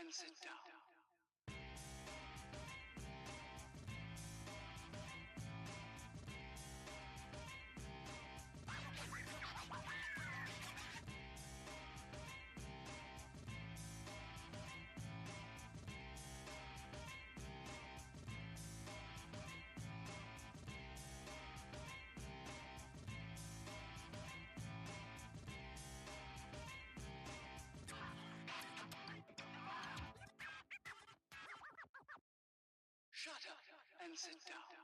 and sit down. Shut up and sit down.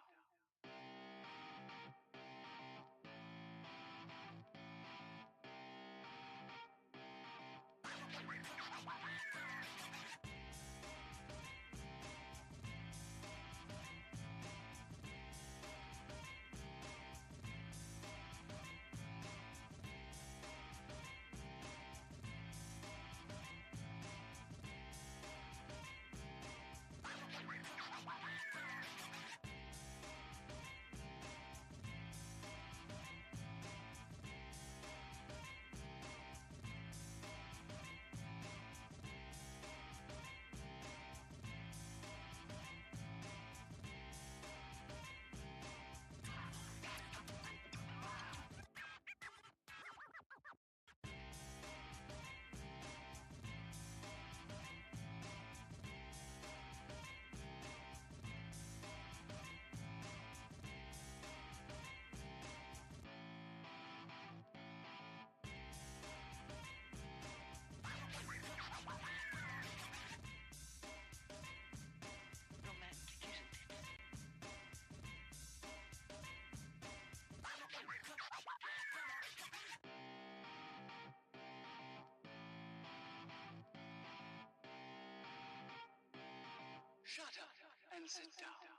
Shut up and sit down.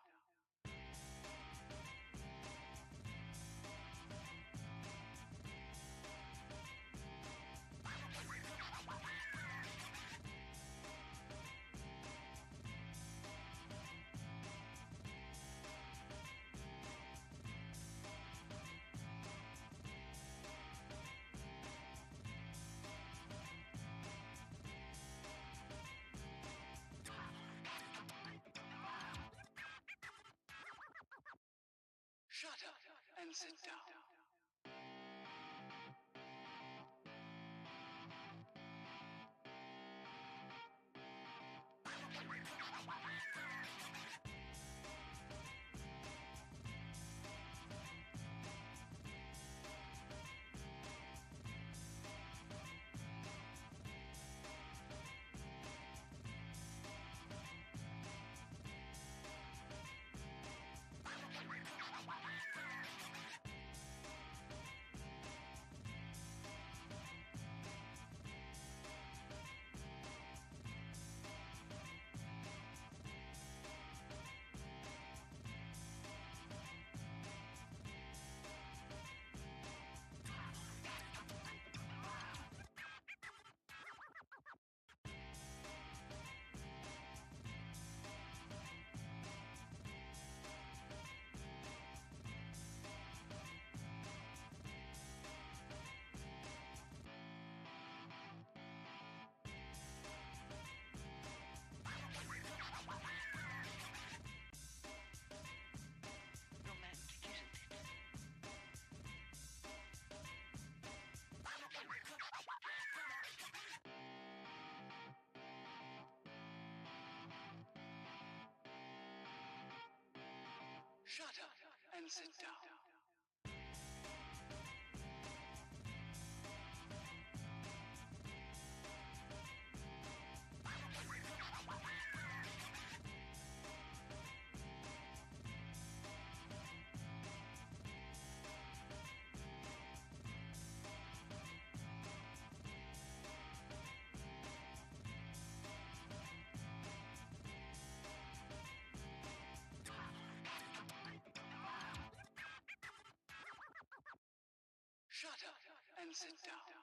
Shut up and sit down. Shut up and sit down. Shut up and sit down.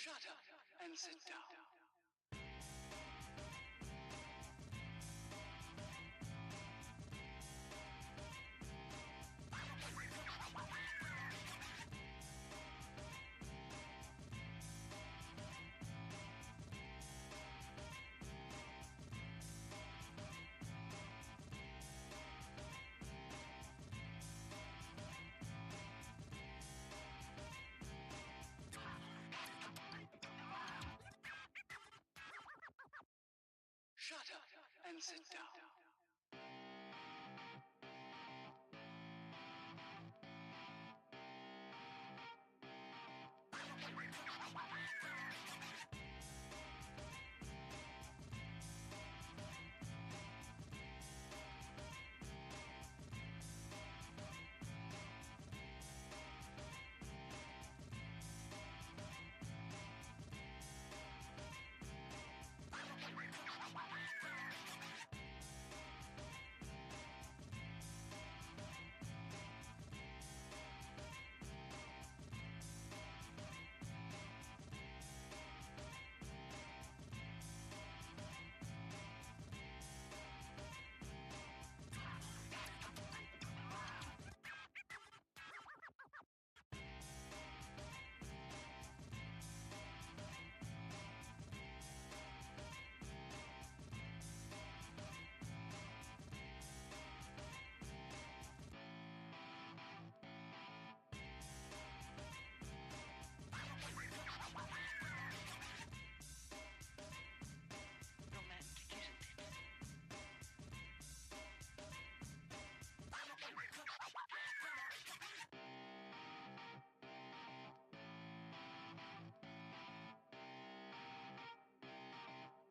Shut up and sit down. Shut up and sit down.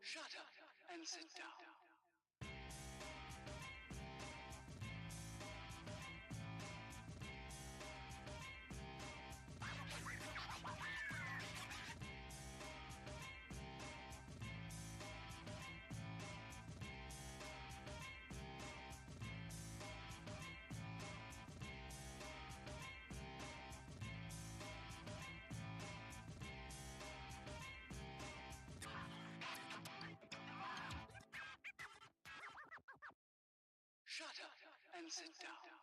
Shut up and sit down. Shut up and sit down.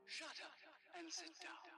Shut up and sit down.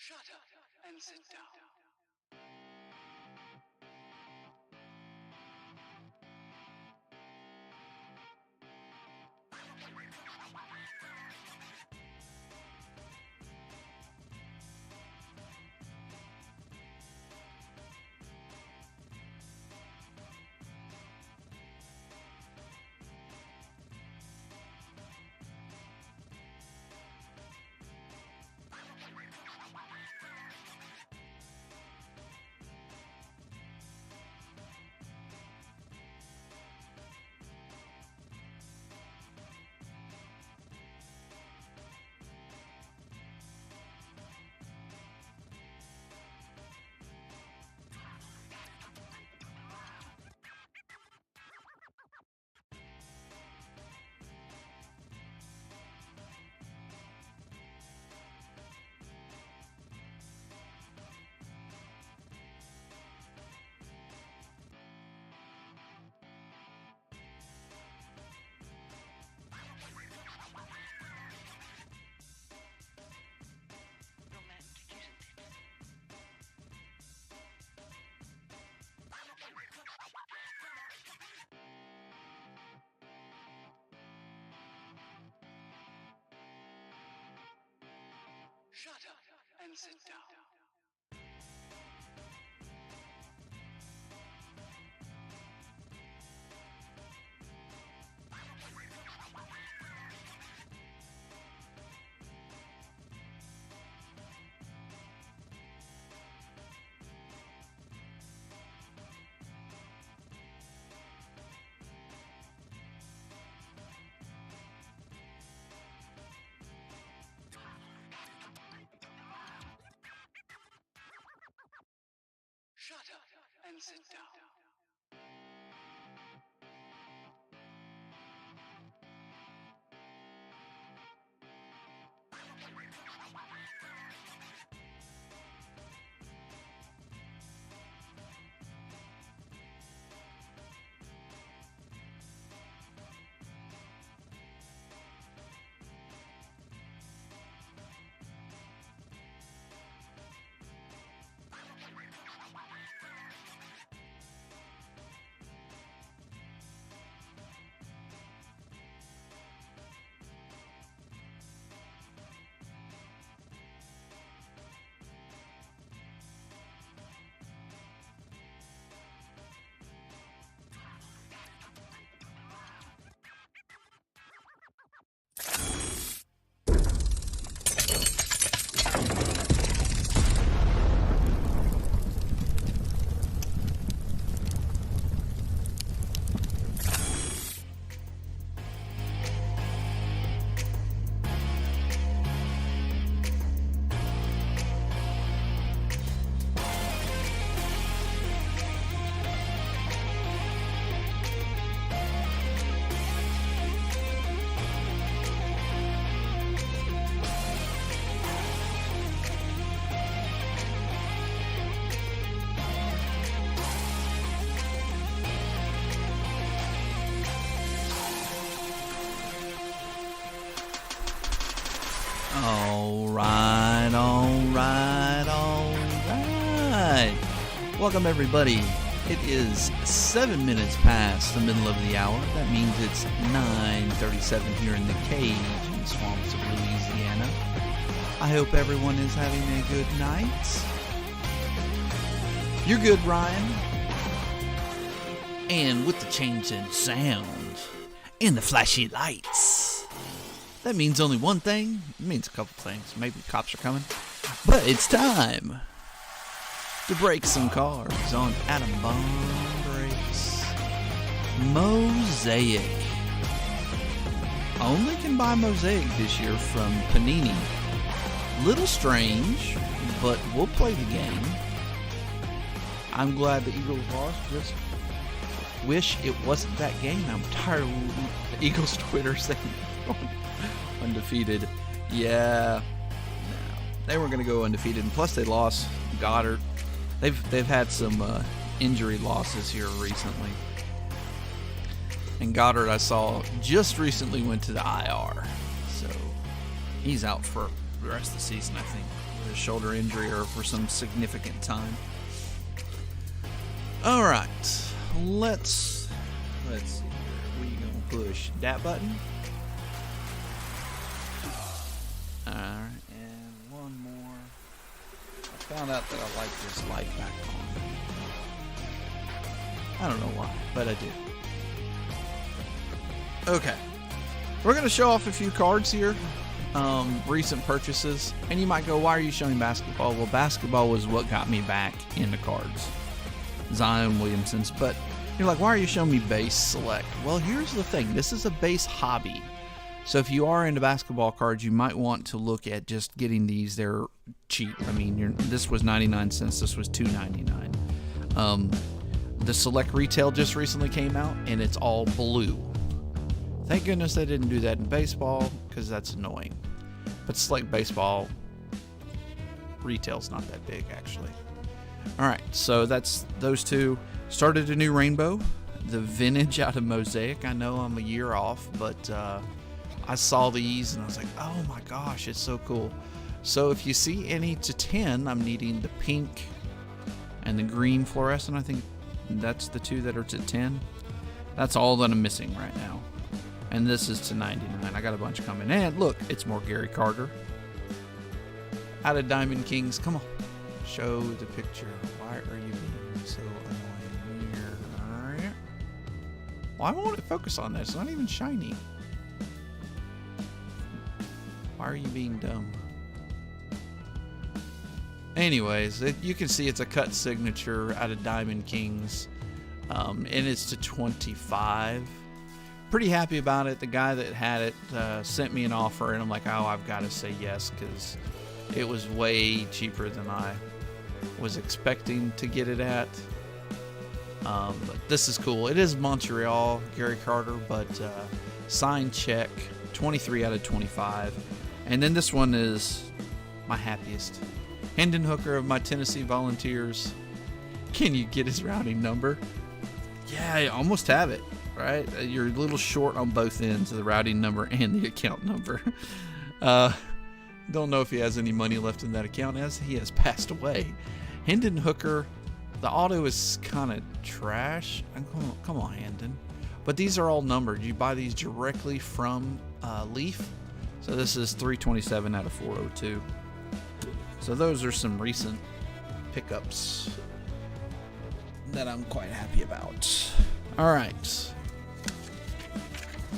Shut up and sit down. and sit down. Shut up and sit down. Alright. Welcome everybody. It is 7 minutes past the middle of the hour. That means it's 9:37 here in the Cajun swamps of Louisiana. I hope everyone is having a good night. You're good, Ryan. And with the change in sound and the flashy lights, that means only one thing. It means a couple things. Maybe cops are coming. But it's time to break some cars on Atom Bomb Breaks. Mosaic. Only can buy Mosaic this year from Panini. Little strange, but we'll play the game. I'm glad the Eagles lost. Just wish it wasn't that game. I'm tired of the Eagles Twitter saying undefeated. Yeah. No. They weren't going to go undefeated. And plus they lost Goddard. They've had some injury losses here recently. And Goddard, I saw, just recently went to the IR. So he's out for the rest of the season, I think. With a shoulder injury or for some significant time. All right. Let's see here. We going to push that button. Alright, and one more. I found out that I like this light back on. I don't know why, but I do. Okay. We're going to show off a few cards here. Recent purchases. And you might go, why are you showing basketball? Well, basketball was what got me back into cards. Zion Williamson's. But you're like, why are you showing me base select? Well, here's the thing. This is a base hobby. So if you are into basketball cards, you might want to look at just getting these. They're cheap. I mean, this was 99 cents. This was $2.99. The Select Retail just recently came out, and it's all blue. Thank goodness they didn't do that in baseball, because that's annoying. But Select Baseball Retail's not that big, actually. All right, so that's those two. Started a new rainbow, the vintage out of Mosaic. I know I'm a year off, but I saw these and I was like, oh my gosh, it's so cool. So if you see any to 10, I'm needing the pink and the green fluorescent. I think that's the two that are to 10. That's all that I'm missing right now. And this is to 99. I got a bunch coming in. Look, it's more Gary Carter. out of Diamond Kings. Come on. Show the picture. Why are you being so annoying here? Why won't it focus on that? It's not even shiny. Why are you being dumb? Anyways, you can see it's a cut signature out of Diamond Kings. And it's to 25. Pretty happy about it. The guy that had it sent me an offer, and I'm like, oh, I've got to say yes, because it was way cheaper than I was expecting to get it at. But this is cool. It is Montreal, Gary Carter, but signed check, 23 out of 25. And then this one is my happiest. Hendon Hooker of my Tennessee Volunteers. Can you get his routing number? Yeah, I almost have it, right? You're a little short on both ends of the routing number and the account number. Don't know if he has any money left in that account as he has passed away. Hendon Hooker, the auto is kind of trash. Come on, Hendon. But these are all numbered. You buy these directly from Leaf. So this is 327 out of 402. So those are some recent pickups that I'm quite happy about. All right.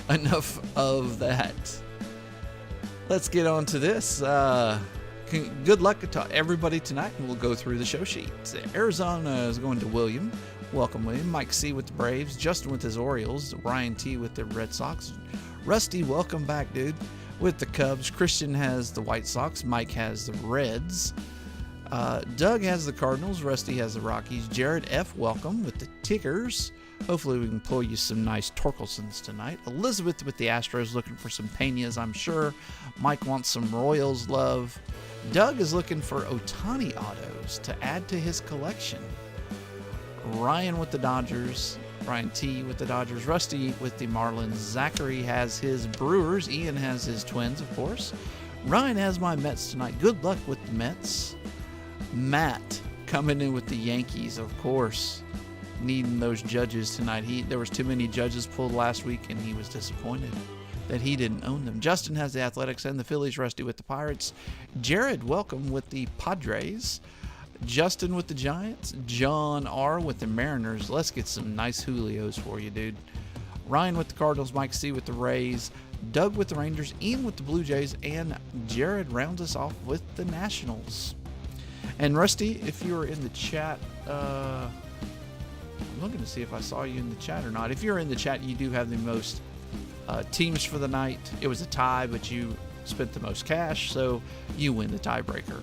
Enough of that. Let's get on to this. Good luck to everybody tonight, and we'll go through the show sheet. Arizona is going to William. Welcome, William. Mike C. with the Braves. Justin with his Orioles. Ryan T. with the Red Sox. Rusty, welcome back, dude, with the Cubs. Christian has the White Sox. Mike has the Reds. Doug has the Cardinals. Rusty has the Rockies. Jared F., welcome, with the Tigers. Hopefully we can pull you some nice Torkelsons tonight. Elizabeth with the Astros, looking for some Peñas, I'm sure. Mike wants some Royals love. Doug is looking for Ohtani autos to add to his collection. Ryan with the Dodgers. Ryan T. with the Dodgers. Rusty with the Marlins. Zachary has his Brewers. Ian has his Twins, of course. Ryan has my Mets tonight. Good luck with the Mets. Matt coming in with the Yankees, of course. Needing those judges tonight. There was too many judges pulled last week, and he was disappointed that he didn't own them. Justin has the Athletics and the Phillies. Rusty with the Pirates. Jared, welcome, with the Padres. Justin with the Giants. John R. with the Mariners. Let's get some nice Julios for you, dude. Ryan with the Cardinals. Mike C. with the Rays. Doug with the Rangers. Ian with the Blue Jays. And Jared rounds us off with the Nationals. And Rusty, if you were in the chat, I'm looking to see if I saw you in the chat or not. If you're in the chat, you do have the most teams for the night. It was a tie, but you spent the most cash, so you win the tiebreaker.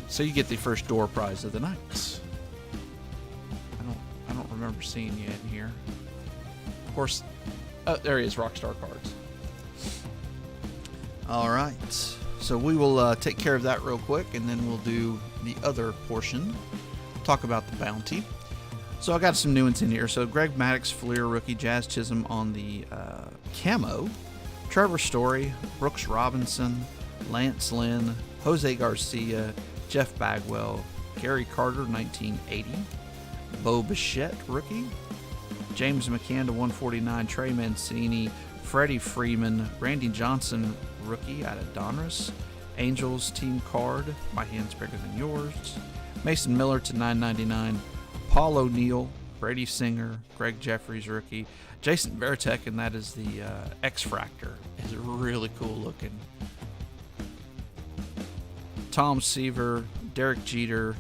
So you get the first door prize of the night. I don't remember seeing you in here. Of course, there he is, Rockstar Cards. All right, so we will take care of that real quick, and then we'll do the other portion. Talk about the bounty. So I got some new ones in here. So Greg Maddux, Fleer rookie, Jazz Chisholm on the camo, Trevor Story, Brooks Robinson, Lance Lynn, Jose Garcia, Jeff Bagwell, Gary Carter, 1980, Bo Bichette, rookie, James McCann to 149, Trey Mancini, Freddie Freeman, Randy Johnson, rookie out of Donruss, Angels team card, my hand's bigger than yours, Mason Miller to 999, Paul O'Neill, Brady Singer, Greg Jeffries, rookie, Jason Veritek, and that is the X-Fractor. It's really cool looking. Tom Seaver, Derek Jeter,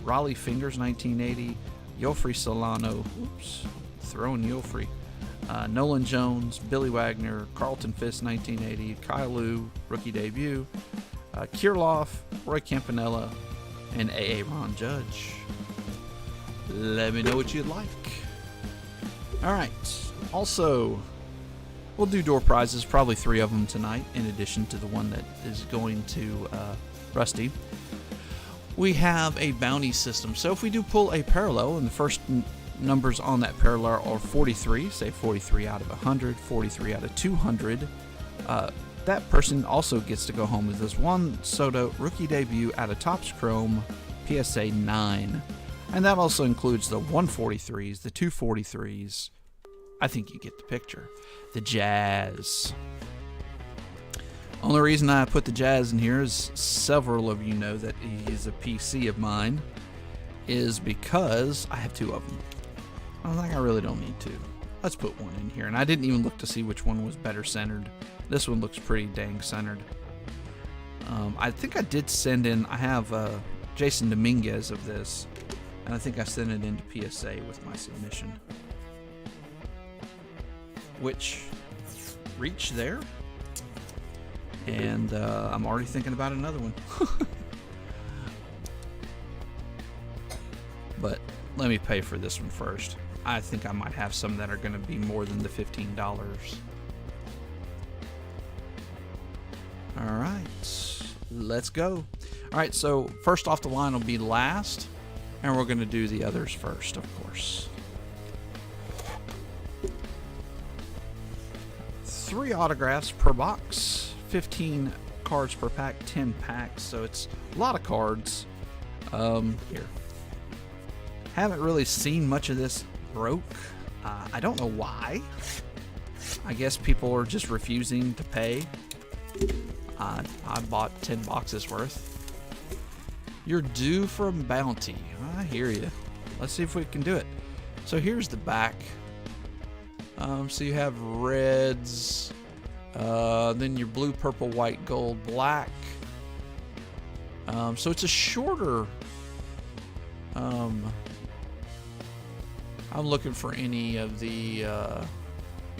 Raleigh Fingers, 1980, Yofri Solano, throwing Yofri, Nolan Jones, Billy Wagner, Carlton Fisk, 1980, Kyle Lou, rookie debut, Kirilloff, Roy Campanella, and A.A. Ron Judge. Let me know what you'd like. All right. Also, we'll do door prizes, probably 3 of them tonight, in addition to the one that is going to Rusty. We have a bounty system. So if we do pull a parallel, and the first numbers on that parallel are 43, say 43 out of 100, 43 out of 200, that person also gets to go home with this Juan Soto rookie debut out of Topps Chrome PSA 9. And that also includes the 143s, the 243s. I think you get the picture. The Jazz. Only reason I put the Jazz in here is several of you know that he's a PC of mine, is because I have 2 of them. I think I really don't need 2. Let's put 1 in here. And I didn't even look to see which one was better centered. This one looks pretty dang centered. I think I did send in, I have Jason Dominguez of this, and I think I sent it into PSA with my submission. Which reached there. And I'm already thinking about another one. But let me pay for this one first. I think I might have some that are going to be more than the $15. Alright, let's go. Alright, so first off the line will be last, and we're going to do the others first, of course. 3 autographs per box. 15 cards per pack, 10 packs, so it's a lot of cards. Here. Haven't really seen much of this broke. I don't know why. I guess people are just refusing to pay. I bought 10 boxes worth. You're due for a bounty. I hear you. Let's see if we can do it. So here's the back. So you have reds, then your blue, purple, white, gold, black. So it's a shorter. I'm looking for any of the.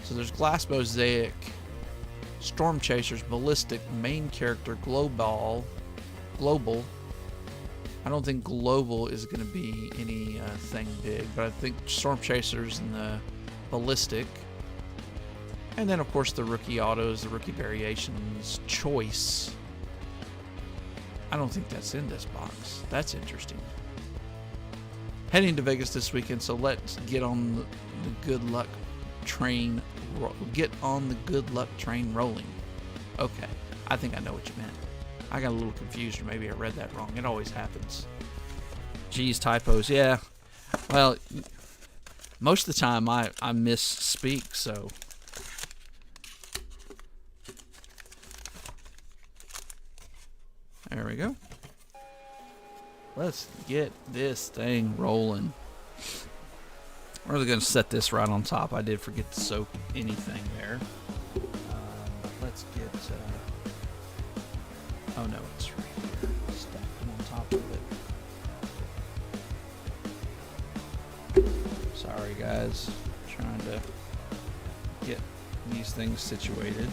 So there's Glass Mosaic, Storm Chasers, Ballistic, Main Character, Global. I don't think Global is going to be anything big, but I think Storm Chasers and the Ballistic. And then, of course, the rookie autos, the rookie variations, choice. I don't think that's in this box. That's interesting. Heading to Vegas this weekend, so let's get on the good luck train. Get on the good luck train rolling. Okay, I think I know what you meant. I got a little confused, or maybe I read that wrong. It always happens. Geez, typos. Yeah. Well, most of the time I misspeak, so. There we go. Let's get this thing rolling. We're really going to set this right on top. I did forget to soak anything there. Let's get... oh no, it's right here. Stack them on top of it. Sorry guys. Trying to get these things situated.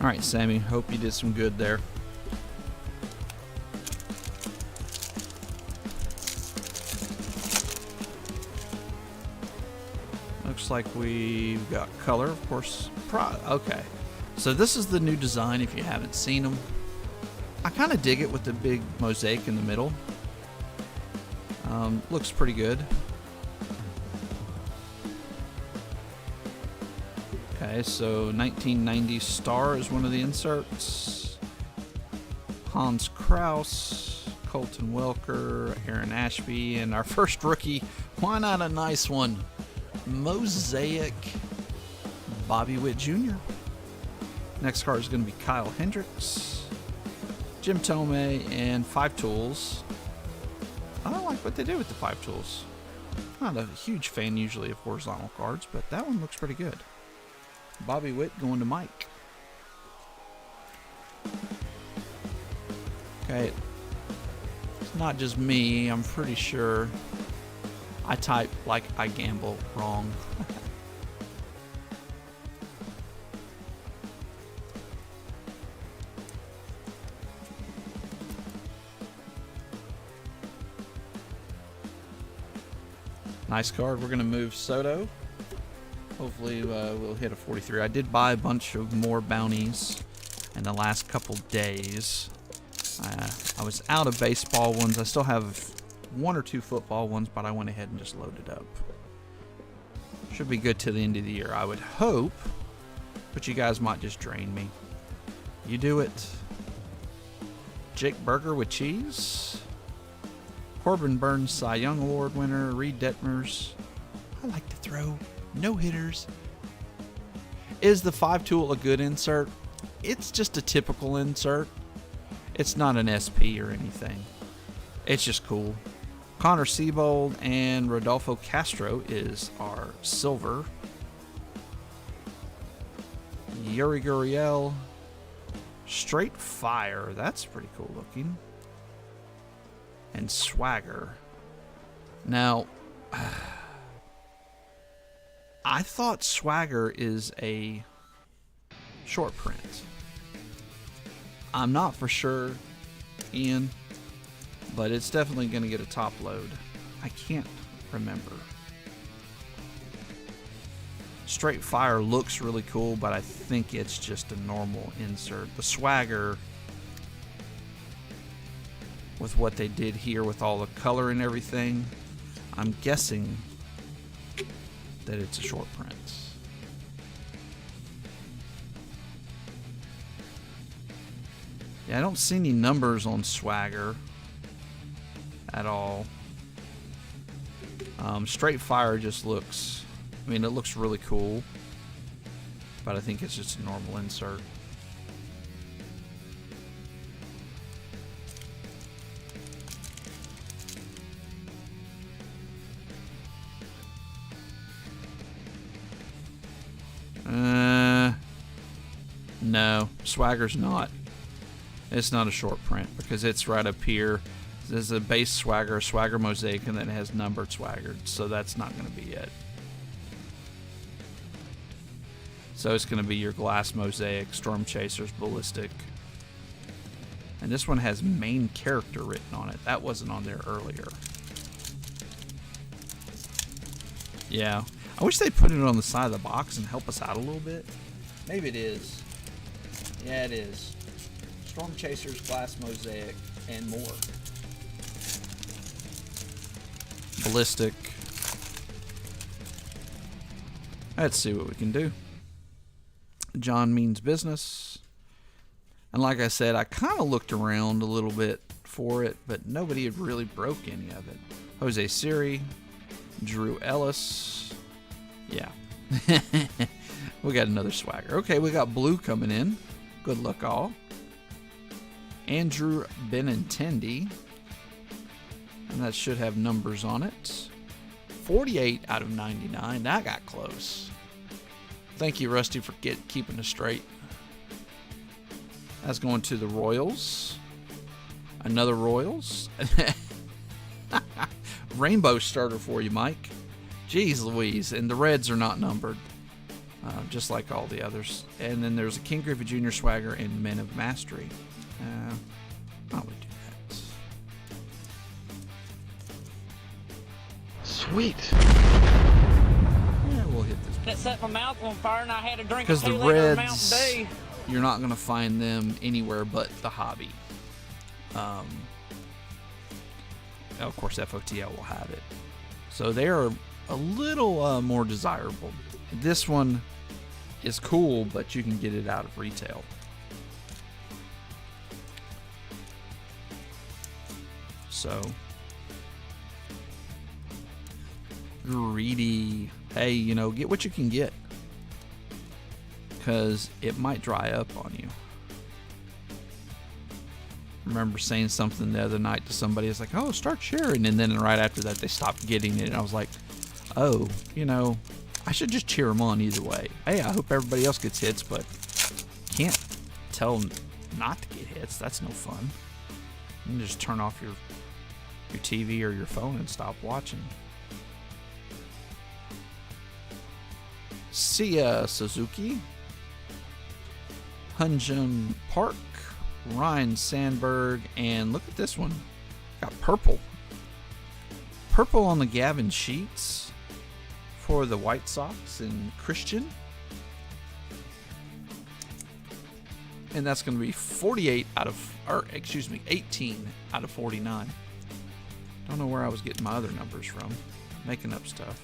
Alright, Sammy. Hope you did some good there. Looks like we've got color, of course. Okay. So this is the new design if you haven't seen them. I kind of dig it with the big mosaic in the middle. Looks pretty good. Okay, so 1990 Star is one of the inserts. Hans Kraus, Colton Welker, Aaron Ashby, and our first rookie. Why not a nice one? Mosaic Bobby Witt Jr. Next card is going to be Kyle Hendricks, Jim Tomei, and 5 Tools. I don't like what they did with the 5 Tools. Not a huge fan usually of horizontal cards, but that one looks pretty good. Bobby Witt going to Mike. Okay, it's not just me. I'm pretty sure I type like I gamble wrong. Nice card. We're going to move Soto. Hopefully we'll hit a 43. I did buy a bunch of more bounties in the last couple days. I was out of baseball ones. I still have 1 or 2 football ones, but I went ahead and just loaded up. Should be good to the end of the year, I would hope. But you guys might just drain me. You do it. Jake Berger with cheese. Corbin Burns Cy Young Award winner. Reed Detmers. I like to throw no hitters. Is the 5 tool a good insert? It's just a typical insert. It's not an SP or anything. It's just cool. Connor Siebold and Rodolfo Castro is our silver. Yuri Gurriel. Straight Fire. That's pretty cool looking. And Swagger. Now, I thought Swagger is a short print. I'm not for sure, Ian, but it's definitely going to get a top load. I can't remember. Straight Fire looks really cool, but I think it's just a normal insert. The Swagger, with what they did here with all the color and everything, I'm guessing that it's a short print. Yeah, I don't see any numbers on Swagger at all. Straight Fire just looks, I mean, it looks really cool, but I think it's just a normal insert. No, Swagger's not. It's not a short print because it's right up here. There's a base Swagger, Swagger Mosaic, and then it has numbered Swagger, so that's not going to be it. So it's going to be your Glass Mosaic, Storm Chasers, Ballistic. And this one has main character written on it. That wasn't on there earlier. Yeah. I wish they'd put it on the side of the box and help us out a little bit. Maybe it is. Yeah, it is. Storm Chasers, Glass Mosaic, and more. Ballistic. Let's see what we can do. John Means Business. And like I said, I kind of looked around a little bit for it, but nobody had really broke any of it. Jose Siri. Drew Ellis. Yeah. We got another Swagger. Okay, we got blue coming in. Good luck all. Andrew Benintendi. And that should have numbers on it. 48 out of 99. That got close. Thank you, Rusty, for keeping us straight. That's going to the Royals. Another Royals. Rainbow starter for you, Mike. Jeez Louise. And the Reds are not numbered. Just like all the others. And then there's a King Griffey Jr. Swagger and Men of Mastery. I would do that. Sweet. Yeah, we'll hit this. That set my mouth on fire and I had a drink Because of the 2 liter of Mountain Reds, Dew. you're not going to find them anywhere but the hobby. Of course, FOTL will have it. So they are a little more desirable. This one is cool, but you can get it out of retail. So, greedy. Hey, you know, get what you can get. Because it might dry up on you. I remember saying something the other night to somebody. It's like, oh, start sharing. And then right after that, they stopped getting it. And I was like, oh, you know, I should just cheer them on either way. Hey, I hope everybody else gets hits, but can't tell them not to get hits. That's no fun. You can just turn off your TV or your phone and stop watching. Sia Suzuki. Hunjun Park. Ryan Sandberg. And look at this one. Got purple. Purple on the Gavin Sheets for the White Sox and Christian. And that's going to be 18 out of 49. Don't know where I was getting my other numbers from. Making up stuff.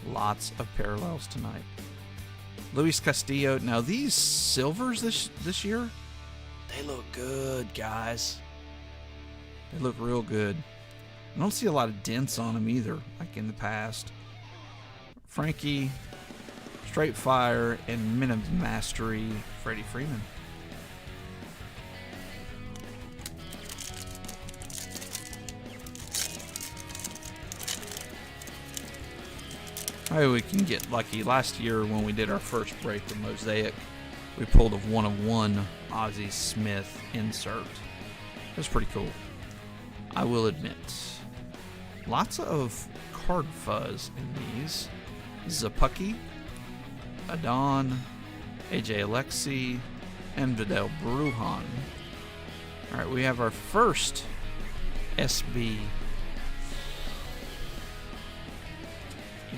Lots of parallels tonight. Luis Castillo. Now these silvers this year, they look good, guys. They look real good. I don't see a lot of dents on them either, like in the past. Frankie, Straight Fire, and Minimum Mastery, Freddie Freeman. Maybe we can get lucky. Last year when we did our first break of Mosaic, we pulled a 1-of-1 Ozzie Smith insert. It was pretty cool, I will admit. Lots of card fuzz in these. Zapucki, Adon, AJ Alexi, and Vidal Brujan. Alright, we have our first SB.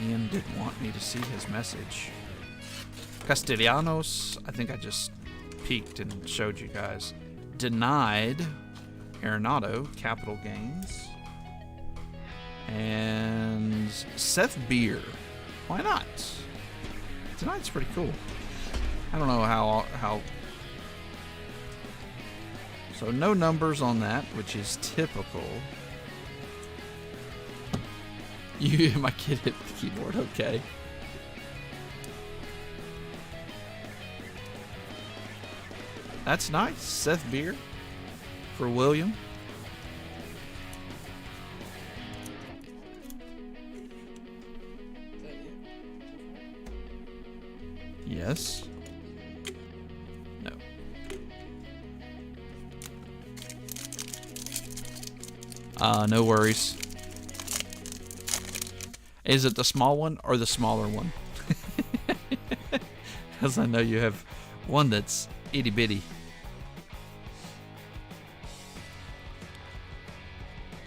Ian didn't want me to see his message. Castellanos, I think I just peeked and showed you guys. Denied. Arenado, Capital Gains. And Seth Beer. Why not? Tonight's pretty cool. I don't know how. So no numbers on that, which is typical. My kid hit the keyboard, okay. That's nice. Seth Beer for William. Yes. No. No worries. Is it the small one or the smaller one? Because I know you have one that's itty bitty.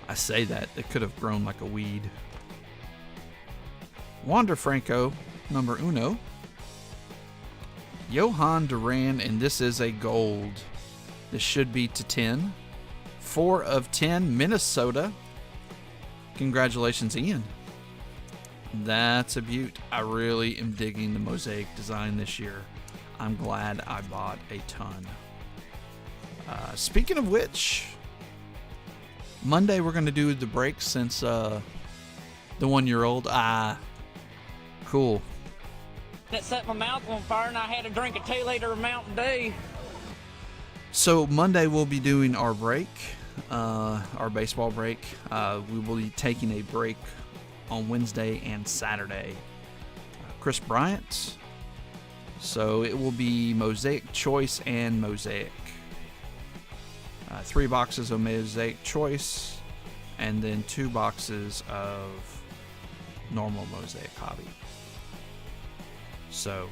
I say that. It could have grown like a weed. Wander Franco, number uno. Johan Duran, and this is a gold. This should be to 10. 4 of 10, Minnesota. Congratulations, Ian. That's a beaut. I really am digging the Mosaic design this year. I'm glad I bought a ton. Speaking of which, Monday we're going to do the break since the 1-year-old. Cool. It set my mouth on fire and I had to drink a 2-liter of Mountain Dew. So Monday we'll be doing our break, our baseball break. We will be taking a break on Wednesday and Saturday. Chris Bryant. So it will be Mosaic Choice and Mosaic. 3 boxes of Mosaic Choice, and then 2 boxes of normal Mosaic Hobby. So,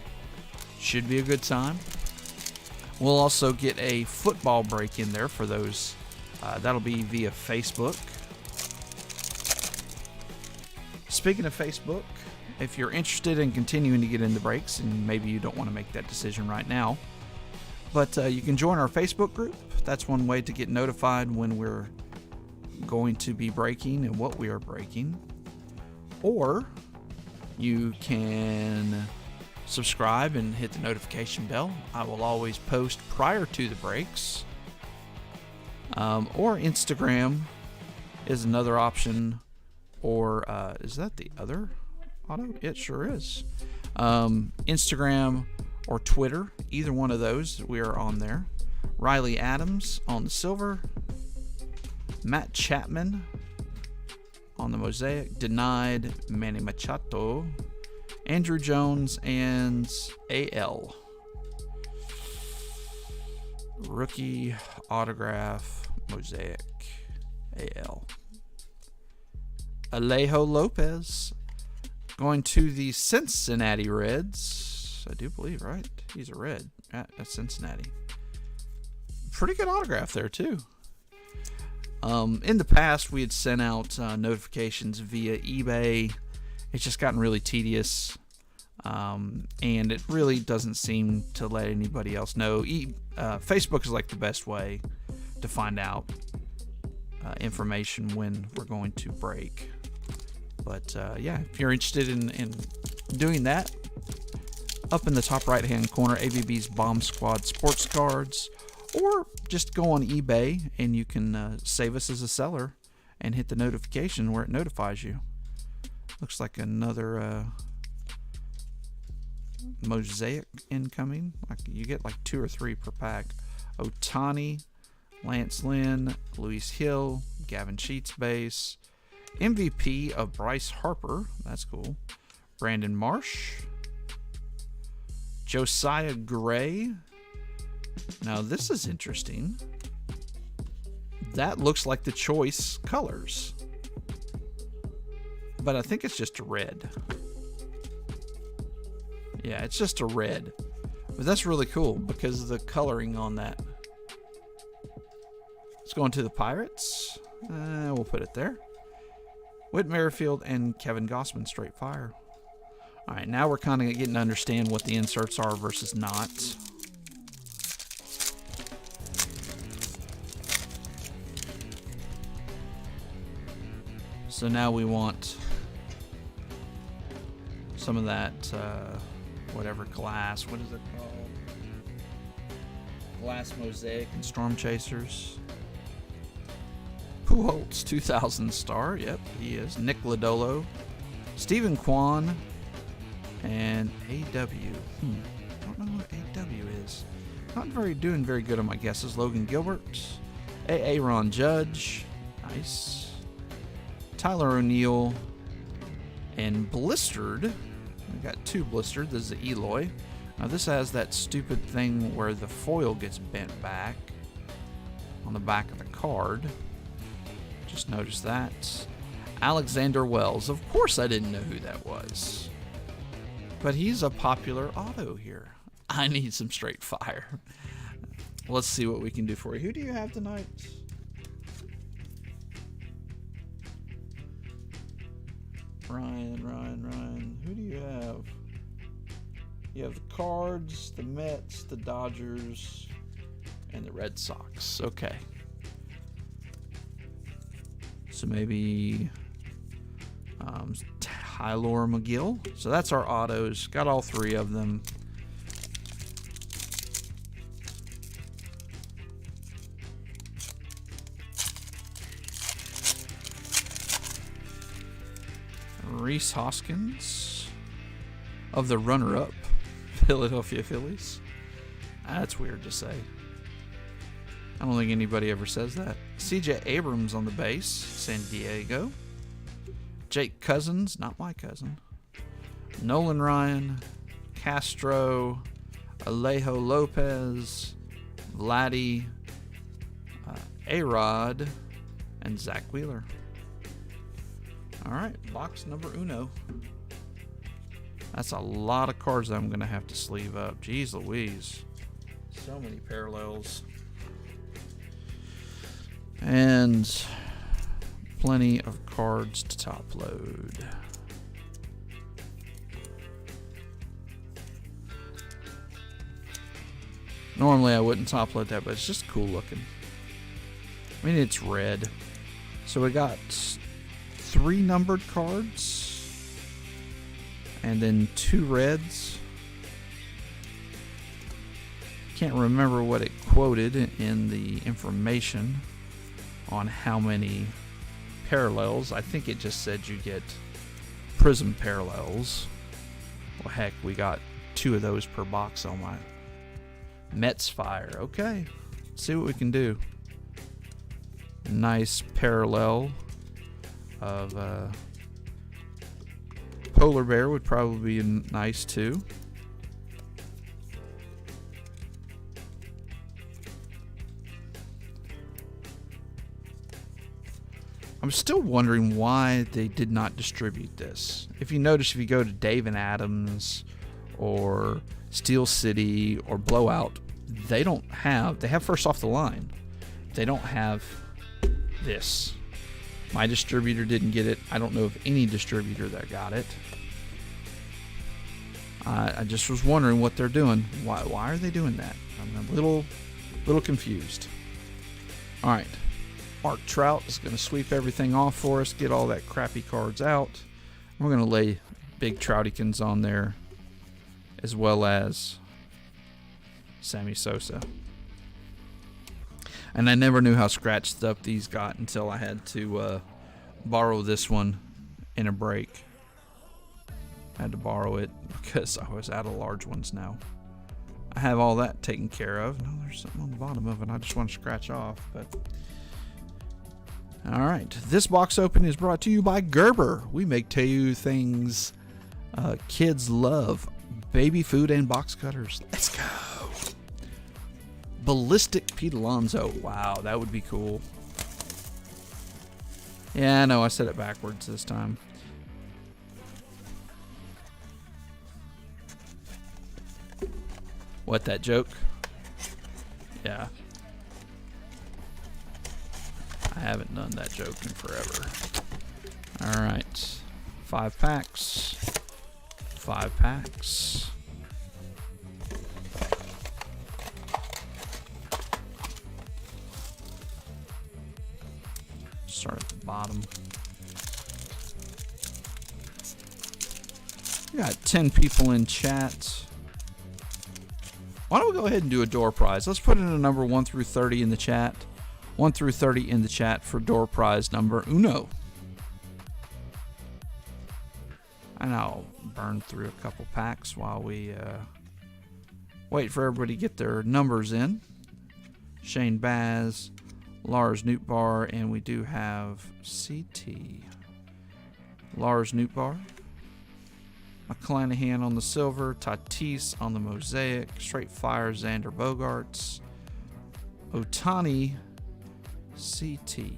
should be a good time. We'll also get a football break in there for those. That'll be via Facebook. Speaking of Facebook, if you're interested in continuing to get into breaks, and maybe you don't want to make that decision right now, but you can join our Facebook group. That's one way to get notified when we're going to be breaking and what we are breaking. Or you can subscribe and hit the notification bell. I will always post prior to the breaks. Or Instagram is another option. Or is that the other auto? It sure is. Instagram or Twitter, either one of those, we are on there. Riley Adams on the silver. Matt Chapman on the Mosaic. Denied. Manny Machado. Andrew Jones and AL. Rookie autograph Mosaic AL. Alejo Lopez going to the Cincinnati Reds. I do believe, right? He's a Red at Cincinnati. Pretty good autograph there, too. In the past, we had sent out notifications via eBay. It's just gotten really tedious, and it really doesn't seem to let anybody else know. Facebook is like the best way to find out information when we're going to break. But yeah, if you're interested in doing that, up in the top right-hand corner, ABB's Bomb Squad Sports Cards, or just go on eBay and you can save us as a seller and hit the notification where it notifies you. Looks like another Mosaic incoming. Like you get like 2 or 3 per pack. Ohtani, Lance Lynn, Luis Hill, Gavin Sheets base, MVP of Bryce Harper. That's cool. Brandon Marsh, Josiah Gray. Now this is interesting. That looks like the choice colors, but I think it's just a red. Yeah, it's just a red, but that's really cool because of the coloring on that. Let's go into the Pirates. We'll put it there. Whit Merrifield and Kevin Gossman, straight fire. All right, now we're kind of getting to understand what the inserts are versus not. So now we want some of that, whatever glass. What is it called? Glass Mosaic and Storm Chasers. Pujols 2000 star. Yep, he is. Nick Lodolo. Stephen Kwan. And AW. I don't know what AW is. Not doing very good on my guesses. Logan Gilbert. Aaron Judge. Nice. Tyler O'Neill. And blistered. We got 2 blistered. This is Eloy. Now this has that stupid thing where the foil gets bent back on the back of the card. Just noticed that. Alexander Wells. Of course I didn't know who that was. But he's a popular auto here. I need some straight fire. Let's see what we can do for you. Who do you have tonight? Ryan. Who do you have? You have the Cards, the Mets, the Dodgers, and the Red Sox. Okay. So maybe Tyler McGill. So that's our autos. Got all 3 of them. Reese Hoskins of the runner-up Philadelphia Phillies. That's weird to say. I don't think anybody ever says that. CJ Abrams on the base, San Diego. Jake Cousins, not my cousin. Nolan Ryan, Castro, Alejo Lopez, Vladdy, A-Rod, and Zach Wheeler. All right, box number uno. That's a lot of cards that I'm going to have to sleeve up. Jeez Louise. So many parallels. And plenty of cards to top load. Normally I wouldn't top load that, but it's just cool looking. I mean, it's red. So we got 3 numbered cards and then 2 reds. Can't remember what it quoted in the information on how many parallels. I think it just said you get prism parallels. Well, heck, we got 2 of those per box on my Mets fire. Okay, let's see what we can do. Nice parallel of Polar Bear would probably be nice too. I'm still wondering why they did not distribute this. If you notice, if you go to Dave and Adams or Steel City or Blowout, they have first off the line. They don't have this. My distributor didn't get it. I don't know of any distributor that got it. I just was wondering what they're doing. Why are they doing that? I'm a little confused. All right. Mark Trout is going to sweep everything off for us, get all that crappy cards out. We're going to lay big Troutikins on there, as well as Sammy Sosa. And I never knew how scratched up these got until I had to borrow this one in a break. I had to borrow it because I was out of large ones now. I have all that taken care of. No, there's something on the bottom of it I just want to scratch off. But all right, this box open is brought to you by Gerber. We make Teu things kids love. Baby food and box cutters. Let's go. Ballistic Pete Alonso. Wow, that would be cool. Yeah, I know, I said it backwards this time. What, that joke? Yeah. I haven't done that joke in forever. Alright. 5 packs. 5 packs. Start at the bottom. We got 10 people in chat. Why don't we go ahead and do a door prize? Let's put in a number 1 through 30 in the chat. 1 through 30 in the chat for door prize number uno. And I'll burn through a couple packs while we wait for everybody to get their numbers in. Shane Baz, Lars Nootbaar, and we do have CT. Lars Nootbaar. McClanahan on the silver. Tatis on the Mosaic. Straight Fire, Xander Bogaerts. Otani, CT.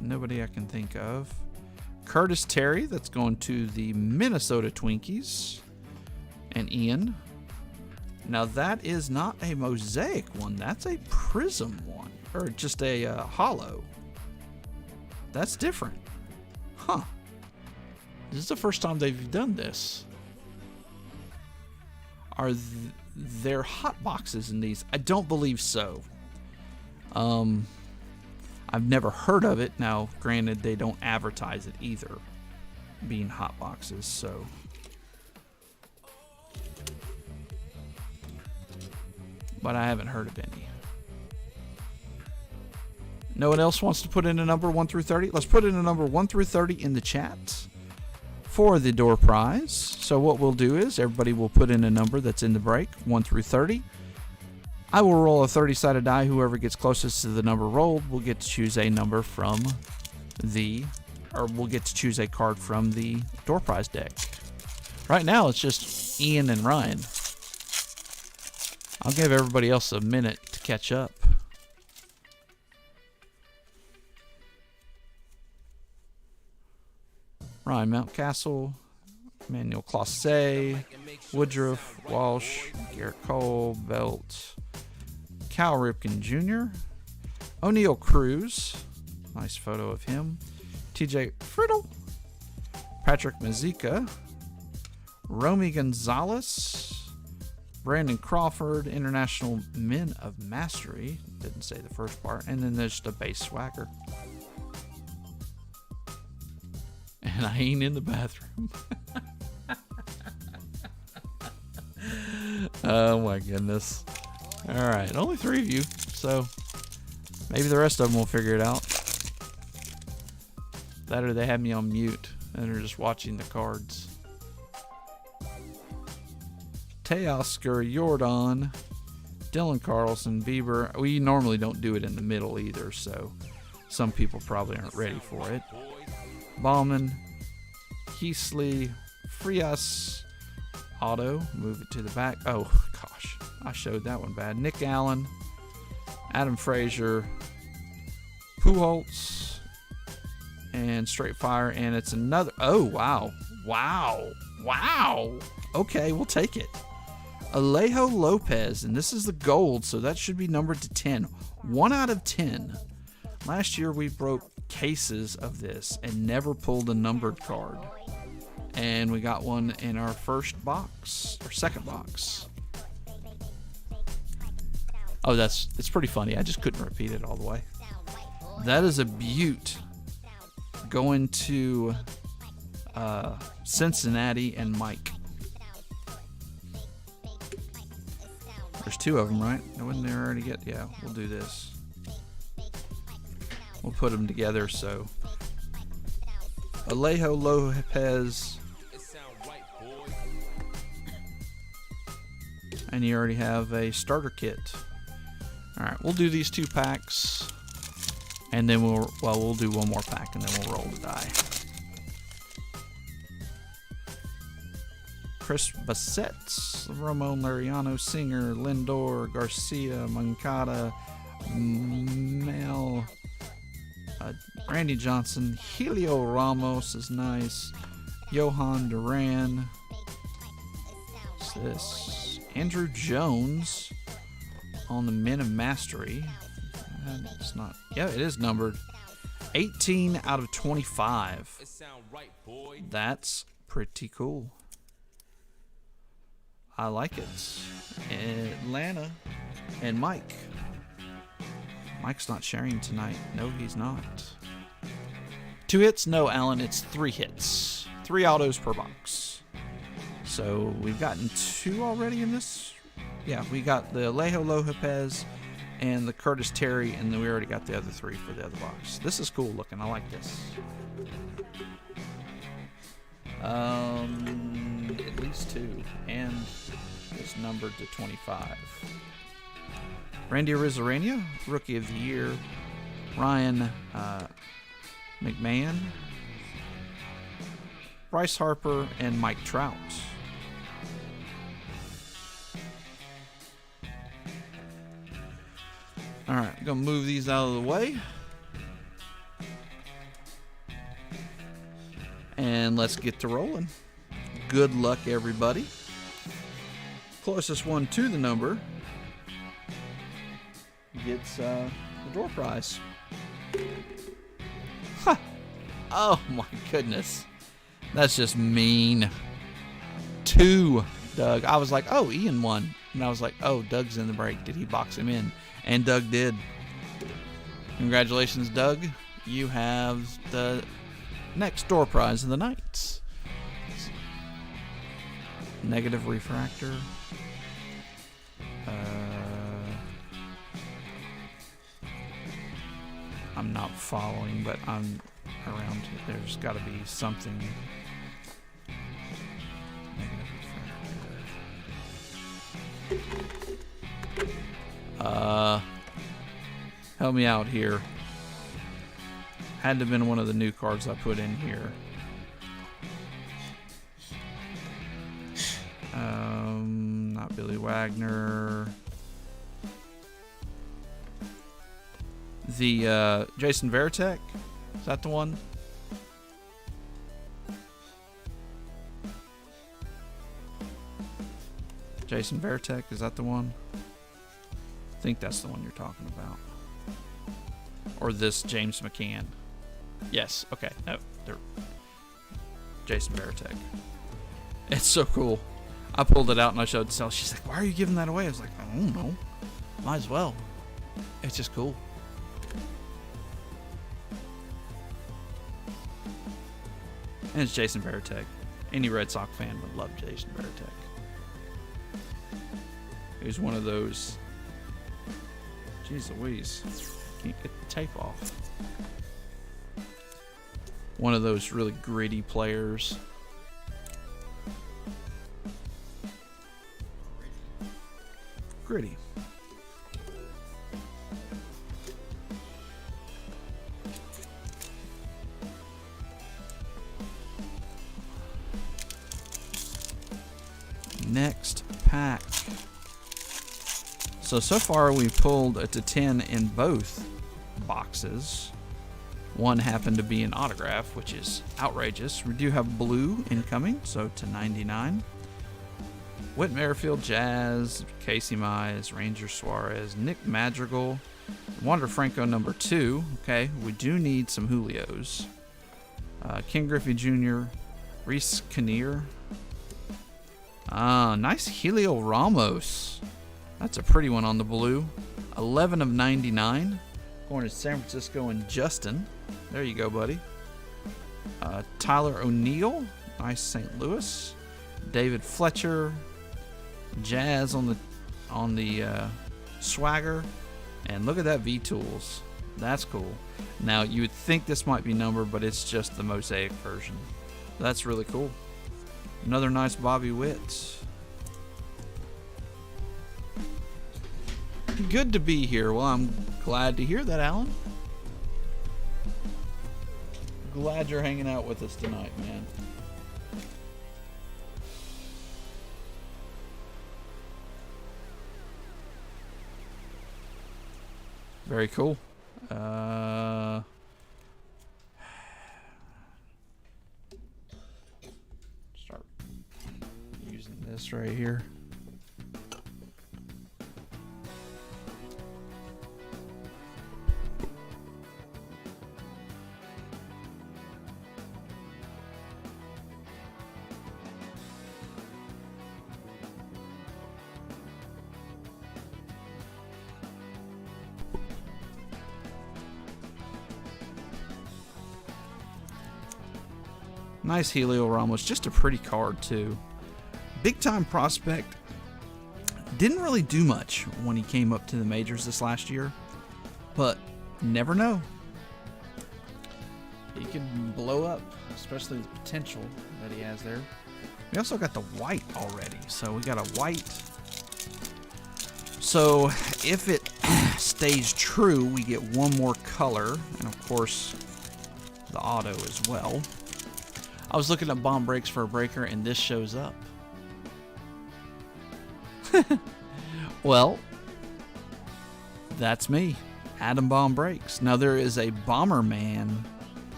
Nobody I can think of. Curtis Terry, that's going to the Minnesota Twinkies. And Ian. Now that is not a Mosaic one. That's a Prism one. Or just a hollow. That's different. Huh. This is the first time they've done this. Are there hot boxes in these? I don't believe so. I've never heard of it. Now, granted, they don't advertise it either, being hot boxes, so. But I haven't heard of any. No one else wants to put in a number 1 through 30? Let's put in a number 1 through 30 in the chat for the door prize. So what we'll do is everybody will put in a number that's in the break, 1 through 30. I will roll a 30-sided die. Whoever gets closest to the number rolled will get to choose a number from the, or will get to choose a card from the door prize deck. Right now, it's just Ian and Ryan. I'll give everybody else a minute to catch up. Ryan Mountcastle, Emmanuel Classe, Woodruff, Walsh, Garrett Cole, Belt, Cal Ripken Jr., O'Neal Cruz, nice photo of him, TJ Friddle, Patrick Mazeika, Romy Gonzalez, Brandon Crawford, International Men of Mastery, didn't say the first part, and then there's the base swagger. And I ain't in the bathroom. Oh my goodness. Alright, only 3 of you, so maybe the rest of them will figure it out. That or they have me on mute and they're just watching the cards. Teoscar Jordan, Dylan Carlson, Bieber. We normally don't do it in the middle either, so some people probably aren't ready for it. Ballman, Heasley, Frias, Otto, move it to the back. Oh, gosh, I showed that one bad. Nick Allen, Adam Frazier, Pujols, and Straight Fire, and it's another. Oh, wow. Wow. Wow. Okay, we'll take it. Alejo Lopez, and this is the gold, so that should be numbered to 10. 1 out of 10. Last year we broke cases of this and never pulled a numbered card. And we got one in our first box, or second box. Oh, it's pretty funny. I just couldn't repeat it all the way. That is a beaut going to Cincinnati and Mike. There's 2 of them, right? Wouldn't they already get? Yeah, we'll do this. We'll put them together so Alejo Lopez. And you already have a starter kit. Alright, we'll do these 2 packs. And then we'll do one more pack and then we'll roll the die. Chris Bassett, Ramon Lariano, Singer, Lindor, Garcia, Moncada, Mel, Randy Johnson, Helio Ramos is nice, Johan Duran, what's this? Andrew Jones on the Men of Mastery. It's not, yeah, it is numbered. 18 out of 25. That's pretty cool. I like it. Atlanta and Mike. Mike's not sharing tonight. No, he's not. 2 hits? No, Alan, it's 3 hits. 3 autos per box. So we've gotten 2 already in this. Yeah, we got the Alejo Lopez and the Curtis Terry, and then we already got the other 3 for the other box. This is cool looking. I like this. At least 2, and it's numbered to 25. Randy Arozarena, Rookie of the Year. Ryan McMahon, Bryce Harper, and Mike Trout. Alright, I'm going to move these out of the way. And let's get to rolling. Good luck, everybody. Closest one to the number gets the door prize. Huh. Oh my goodness. That's just mean. 2, Doug. I was like, oh, Ian won. And I was like, oh, Doug's in the break. Did he box him in? And Doug did. Congratulations, Doug. You have the next door prize of the night. Negative refractor. I'm not following, but I'm around. There's got to be something. Negative refractor. Help me out here. Had to have been one of the new cards I put in here. Not Billy Wagner. The Jason Varitek. Is that the one? Jason Varitek, is that the one? I think that's the one you're talking about. Or this James McCann. Yes, okay. No, they're Jason Varitek. It's so cool. I pulled it out and I showed Stella. She's like, why are you giving that away? I was like, I don't know. Might as well. It's just cool. And it's Jason Varitek. Any Red Sox fan would love Jason Varitek. He was one of those. Jeez Louise. Can't get the tape off. One of those really gritty players. Gritty. Next pack. So far we've pulled a to 10 in both boxes. One happened to be an autograph, which is outrageous. We do have blue incoming, so to 99. Whit Merrifield, Jazz, Casey Mize, Ranger Suarez, Nick Madrigal, Wander Franco number 2. Okay, we do need some Julios. Ken Griffey Jr., Reese Kinnear. Nice Helio Ramos. That's a pretty one on the blue. 11 of 99. Going to San Francisco and Justin. There you go, buddy. Tyler O'Neill. Nice St. Louis. David Fletcher. Jazz on the Swagger. And look at that V-Tools. That's cool. Now, you would think this might be numbered, but it's just the Mosaic version. That's really cool. Another nice Bobby Witt. Good to be here. Well, I'm glad to hear that, Alan. Glad you're hanging out with us tonight, man. Very cool. Start using this right here. Nice Helio Ramos, just a pretty card too. Big time prospect. Didn't really do much when he came up to the majors this last year, but never know. He could blow up, especially the potential that he has there. We also got the white already, so we got a white. So if it stays true, we get one more color, and of course the auto as well. I was looking at bomb breaks for a breaker, and this shows up. Well, that's me. Adam Bomb Breaks. Now, there is a Bomberman.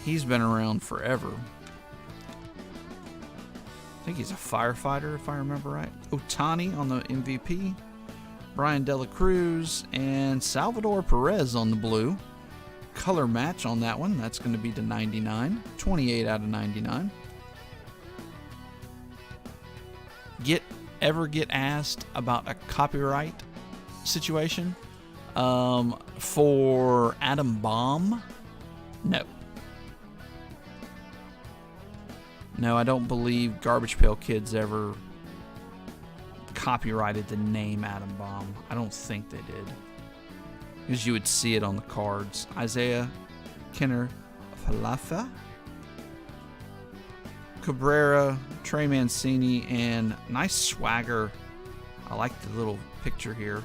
He's been around forever. I think he's a firefighter, if I remember right. Otani on the MVP. Brian De La Cruz and Salvador Perez on the blue. Color match on that one. That's going to be to 99. 28 out of 99. Ever get asked about a copyright situation for Adam Bomb? No. No, I don't believe Garbage Pail Kids ever copyrighted the name Adam Bomb. I don't think they did. Because you would see it on the cards. Isaiah Kenner Falafa, Cabrera, Trey Mancini, and nice swagger. I like the little picture here.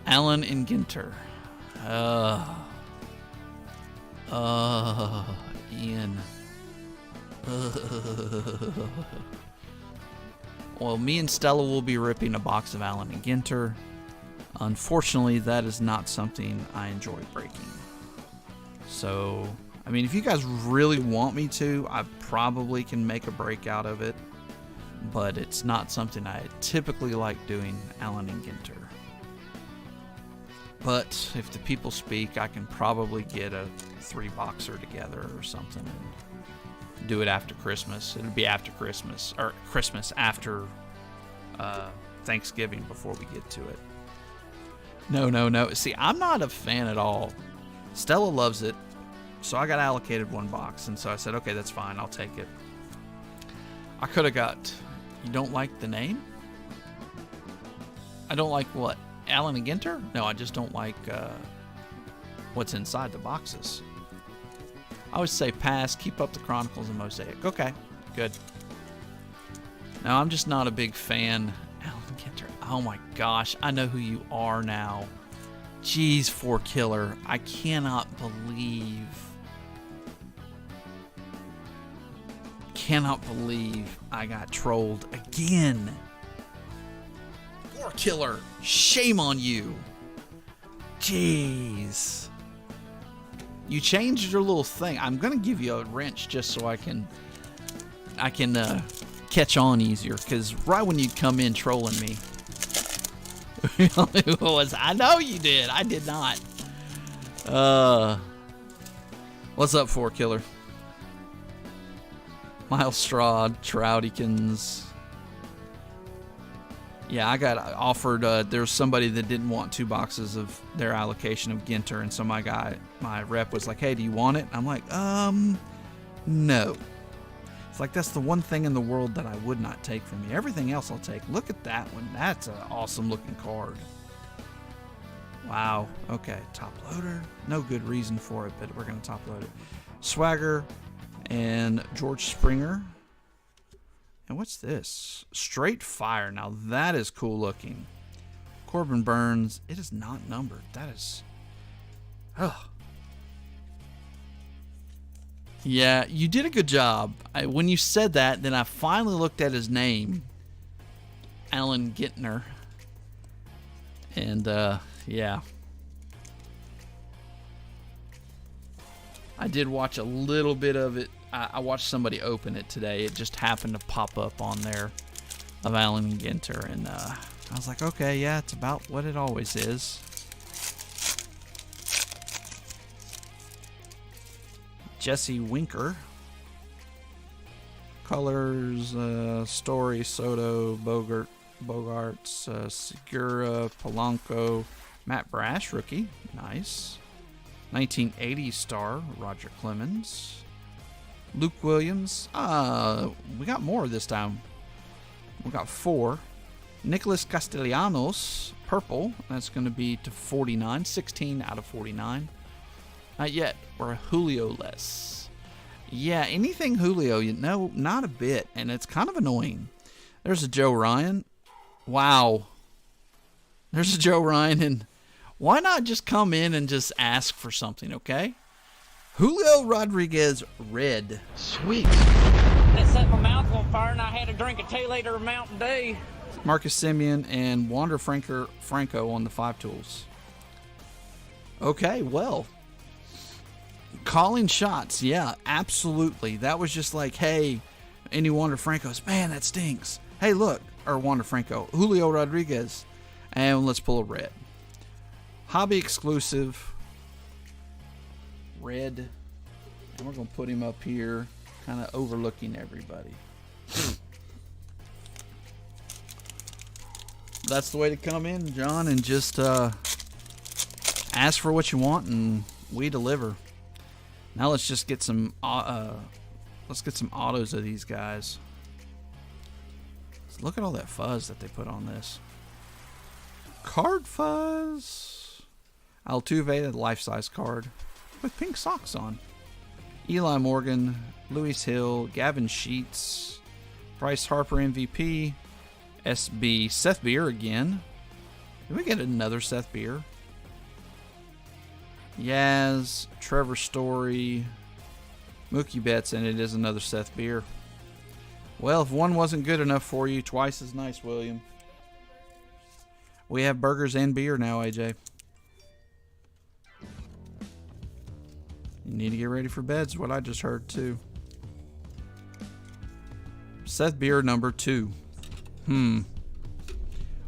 Allen and Ginter. Ian. Well, me and Stella will be ripping a box of Allen and Ginter. Unfortunately, that is not something I enjoy breaking. So, I mean, if you guys really want me to, I probably can make a break out of it. But it's not something I typically like doing, Allen and Ginter. But if the people speak, I can probably get a 3-boxer together or something and do it after Christmas. It'll be after Christmas, or Christmas after Thanksgiving before we get to it. No. See, I'm not a fan at all. Stella loves it, so I got allocated 1 box, and so I said, okay, that's fine, I'll take it. I could have got, you don't like the name? I don't like what? Allen and Ginter? No, I just don't like what's inside the boxes. I always say pass, keep up the Chronicles of Mosaic. Okay, good. Now, I'm just not a big fan. Allen Ginter. Oh my gosh, I know who you are now. Jeez, 4Killer. I cannot believe I got trolled again. 4Killer, shame on you. Jeez. You changed your little thing. I'm gonna give you a wrench just so I can catch on easier. Because right when you come in trolling me, I know you did. I did not. What's up, 4Killer? Miles Straw, Troutykins. Yeah, I got offered, there's somebody that didn't want 2 boxes of their allocation of Ginter, and so my rep was like, hey, do you want it? I'm like, no. It's like, that's the one thing in the world that I would not take from you. Everything else I'll take. Look at that one. That's an awesome looking card. Wow. Okay. Top loader. No good reason for it, but we're going to top load it. Swagger and George Springer. And what's this? Straight Fire. Now that is cool looking. Corbin Burns. It is not numbered. That is... Oh. Yeah, you did a good job. When you said that, then I finally looked at his name. Alan Gittner. And, yeah. I did watch a little bit of it. I watched somebody open it today. It just happened to pop up on there of Alan Ginter. And I was like, okay, yeah, it's about what it always is. Jesse Winker. Colors, Story, Soto, Bogarts, Segura, Polanco, Matt Brash, rookie. Nice. 1980 star, Roger Clemens. Luke Williams. We got more this time. We got 4. Nicholas Castellanos, purple. That's going to be to 49. 16 out of 49. Not yet. We're Julio-less. Yeah, anything Julio, not a bit. And it's kind of annoying. There's a Joe Ryan. Wow. There's a Joe Ryan. And why not just come in and just ask for something, okay? Julio Rodriguez, red. Sweet. It set my mouth on fire and I had to drink a 2-liter of Mountain Dew. Marcus Semien and Wander Franco on the 5 tools. Okay, well. Calling shots, yeah, absolutely. That was just like, hey, any Wander Francos, man, that stinks. Hey, look, or Wander Franco, Julio Rodriguez, and let's pull a red. Hobby exclusive. Red, and we're going to put him up here, kind of overlooking everybody. That's the way to come in, John, and just ask for what you want, and we deliver. Now let's just get some autos of these guys. Look at all that fuzz that they put on this. Card fuzz. Altuve, the life-size card. With pink socks on. Eli Morgan, Luis Hill, Gavin Sheets, Bryce Harper MVP, SB, Seth Beer again. Did we get another Seth Beer? Yaz, Trevor Story, Mookie Betts, and it is another Seth Beer. Well, if one wasn't good enough for you, twice as nice, William. We have burgers and beer now, AJ. You need to get ready for bed, is what I just heard, too. Seth Beer, number 2.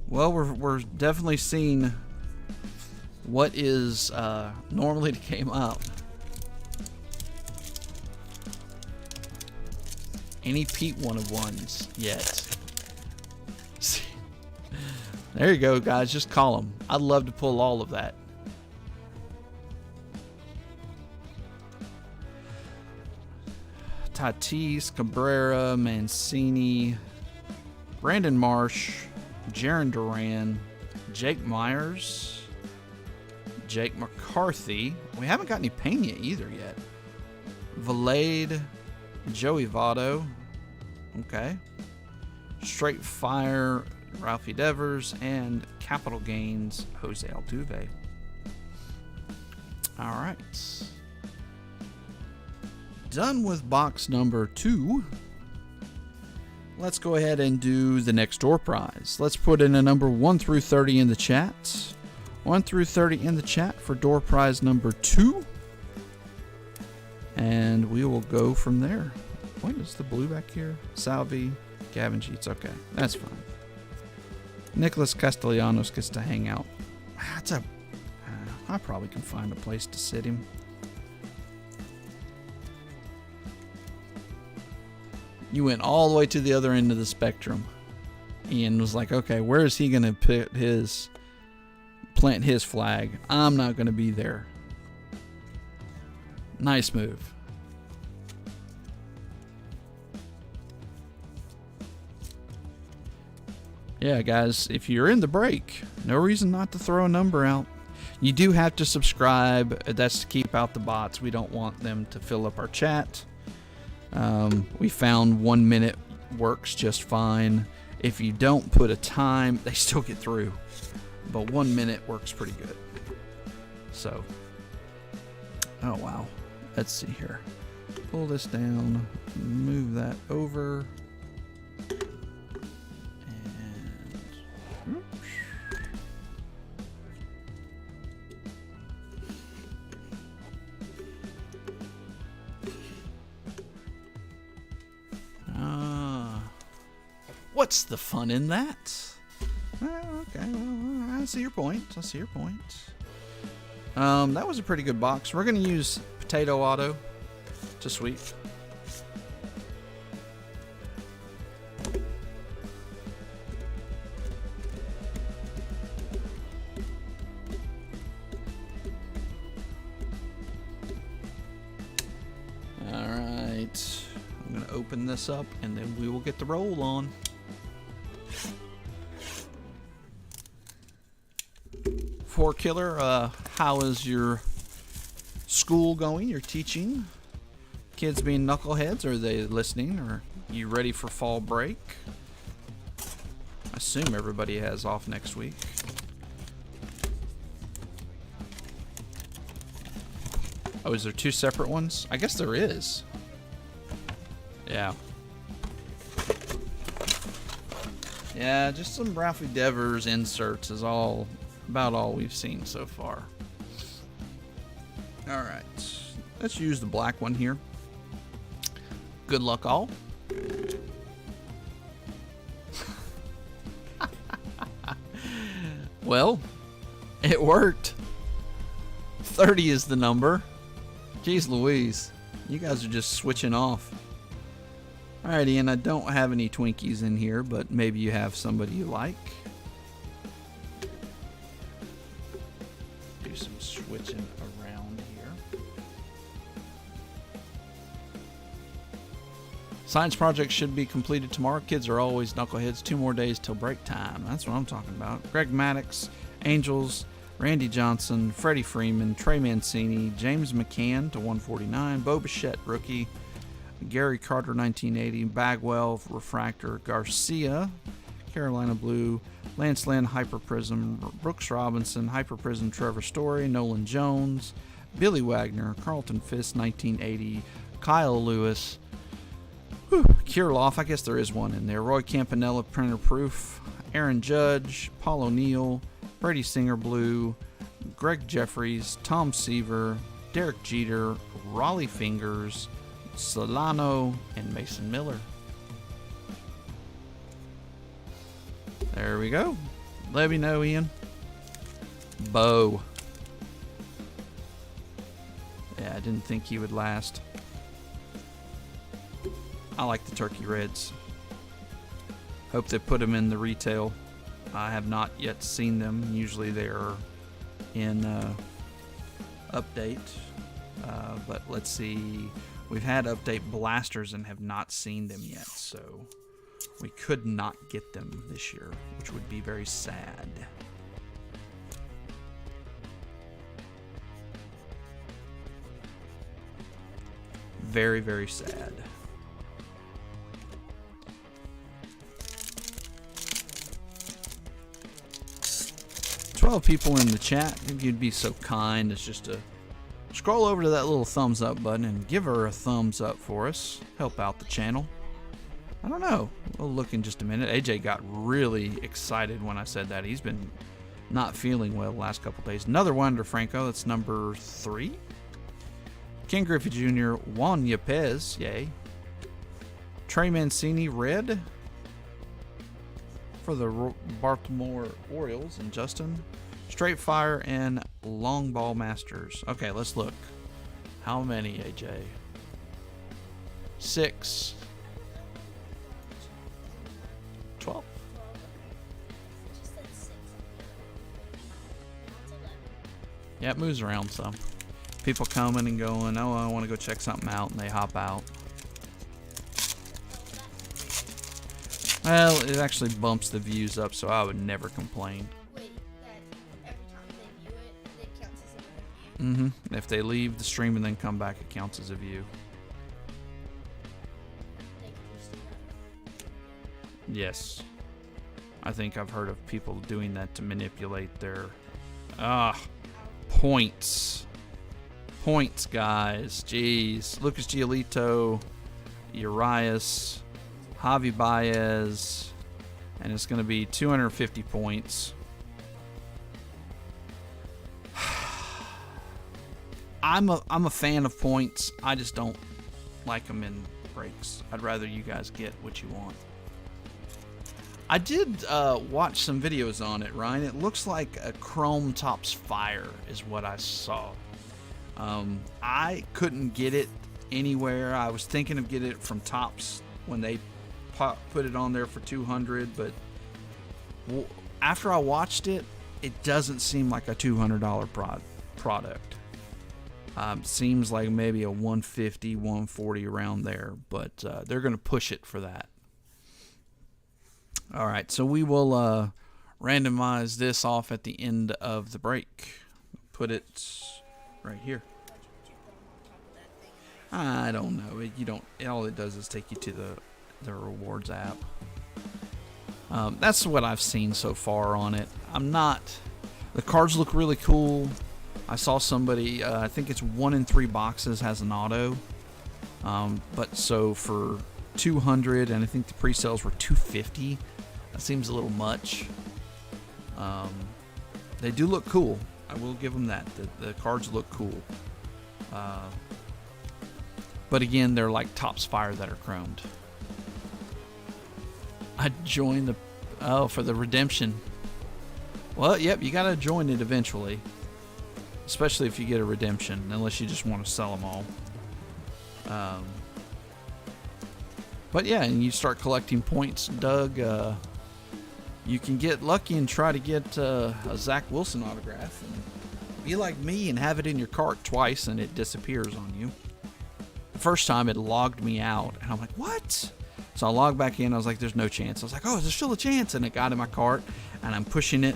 Well, we're definitely seeing what is normally came out. Any Pete 1-of-1s yet? There you go, guys. Just call them. I'd love to pull all of that. Tatis, Cabrera, Mancini, Brandon Marsh, Jarren Duran, Jake Myers, Jake McCarthy. We haven't got any Pena either yet. Valade, Joey Votto. Okay. Straight Fire, Ralphie Devers, and Capital Gains, Jose Altuve. All right. Done with box number 2. Let's go ahead and do the next door prize. Let's put in a number 1 through 30 in the chat. 1 through 30 in the chat for door prize number 2. And we will go from there. What is the blue back here? Salvi, Gavin Sheets. Okay, that's fine. Nicholas Castellanos gets to hang out. I probably can find a place to sit him. You went all the way to the other end of the spectrum. Ian was like, okay, where is he going to plant his flag? I'm not going to be there. Nice move. Yeah, guys, if you're in the break, no reason not to throw a number out. You do have to subscribe. That's to keep out the bots. We don't want them to fill up our chat. We found 1 minute works just fine. If you don't put a time, they still get through. But 1 minute works pretty good. So, oh wow. Let's see here. Pull this down, move that over. And what's the fun in that? Okay, well, I see your point. I see your point. That was a pretty good box. We're going to use Potato Auto to sweep. All right. I'm going to open this up and then we will get the roll on. For Killer, how is your school going? Your teaching? Kids being knuckleheads? Are they listening? Or are you ready for fall break? I assume everybody has off next week. Oh, is there two separate ones? I guess there is. Yeah. Yeah, just some Ralphie Devers inserts is about all we've seen so far. Alright, let's use the black one here. Good luck all. Well, it worked. 30 is the number. Jeez Louise, you guys are just switching off. Alright, Ian, I don't have any Twinkies in here, but maybe you have somebody you like. Do some switching around here. Science project should be completed tomorrow. Kids are always knuckleheads. 2 more days till break time. That's what I'm talking about. Greg Maddox, Angels, Randy Johnson, Freddie Freeman, Trey Mancini, James McCann to 149, Bo Bichette, rookie, Gary Carter, 1980, Bagwell, Refractor, Garcia, Carolina Blue, Lance Lynn, Hyper Prism, Brooks Robinson, Hyper Prism, Trevor Story, Nolan Jones, Billy Wagner, Carlton Fisk, 1980, Kyle Lewis, Kirilloff, I guess there is one in there, Roy Campanella, Printer Proof, Aaron Judge, Paul O'Neill, Brady Singer Blue, Greg Jeffries, Tom Seaver, Derek Jeter, Raleigh Fingers, Solano, and Mason Miller. There we go. Let me know, Ian. Bo. Yeah, I didn't think he would last. I like the Turkey Reds. Hope they put them in the retail. I have not yet seen them. Usually they're in update. But let's see. We've had update blasters and have not seen them yet. So we could not get them this year, which would be very sad. Very, very sad. 12 people in the chat. If you'd be so kind as just to scroll over to that little thumbs up button and give her a thumbs up for us. Help out the channel. I don't know. We'll look in just a minute. AJ got really excited when I said that. He's been not feeling well the last couple days. Another Wander Franco. That's number 3. Ken Griffey Jr. Juan Yepez. Yay. Trey Mancini red for the Baltimore Orioles. And Justin. Straight Fire and Long Ball Masters. Okay, let's look. How many, AJ? 6. 12. Yeah, it moves around some. People coming and going, oh, I want to go check something out, and they hop out. Well, it actually bumps the views up, so I would never complain. Wait, that every time they view it, If they leave the stream and then come back, it counts as a view. Yes. I think I've heard of people doing that to manipulate their points. Points, guys. Jeez. Lucas Giolito, Urias, Javi Baez, and it's going to be 250 points. I'm a fan of points. I just don't like them in breaks. I'd rather you guys get what you want. I did watch some videos on it, Ryan. It looks like a Chrome Tops Fire is what I saw. I couldn't get it anywhere. I was thinking of getting it from Tops when they put it on there for 200, but after I watched it, it doesn't seem like a $200 product. Seems like maybe a 150, 140 around there, but they're going to push it for that. All right, so we will randomize this off at the end of the break. Put it right here. I don't know. You don't. All it does is take you to the rewards app. That's what I've seen so far on it. The cards look really cool. I saw somebody, I think it's 1 in 3 boxes has an auto. But so for 200, and I think the pre-sales were 250. That seems a little much. They do look cool. I will give them that. The cards look cool. But again, they're like Tops Fire that are chromed. I joined for the redemption. Well, yep, you gotta join it eventually. Especially if you get a redemption, unless you just want to sell them all. But yeah, and you start collecting points, Doug. You can get lucky and try to get a Zach Wilson autograph. And be like me and have it in your cart twice and it disappears on you. The first time it logged me out, and I'm like, what? So I logged back in. I was like, there's no chance. I was like, oh, there's still a chance. And it got in my cart, and I'm pushing it,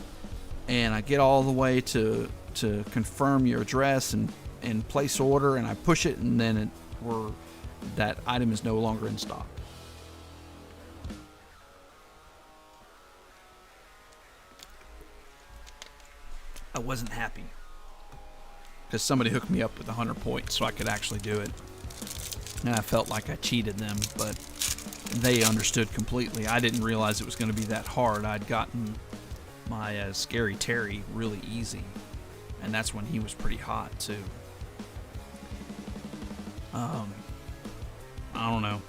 and I get all the way to confirm your address and place order, and I push it, and then that item is no longer in stock. I wasn't happy because somebody hooked me up with 100 points so I could actually do it, and I felt like I cheated them, but they understood completely. I didn't realize it was going to be that hard. I'd gotten my Scary Terry really easy, and that's when he was pretty hot too. I don't know.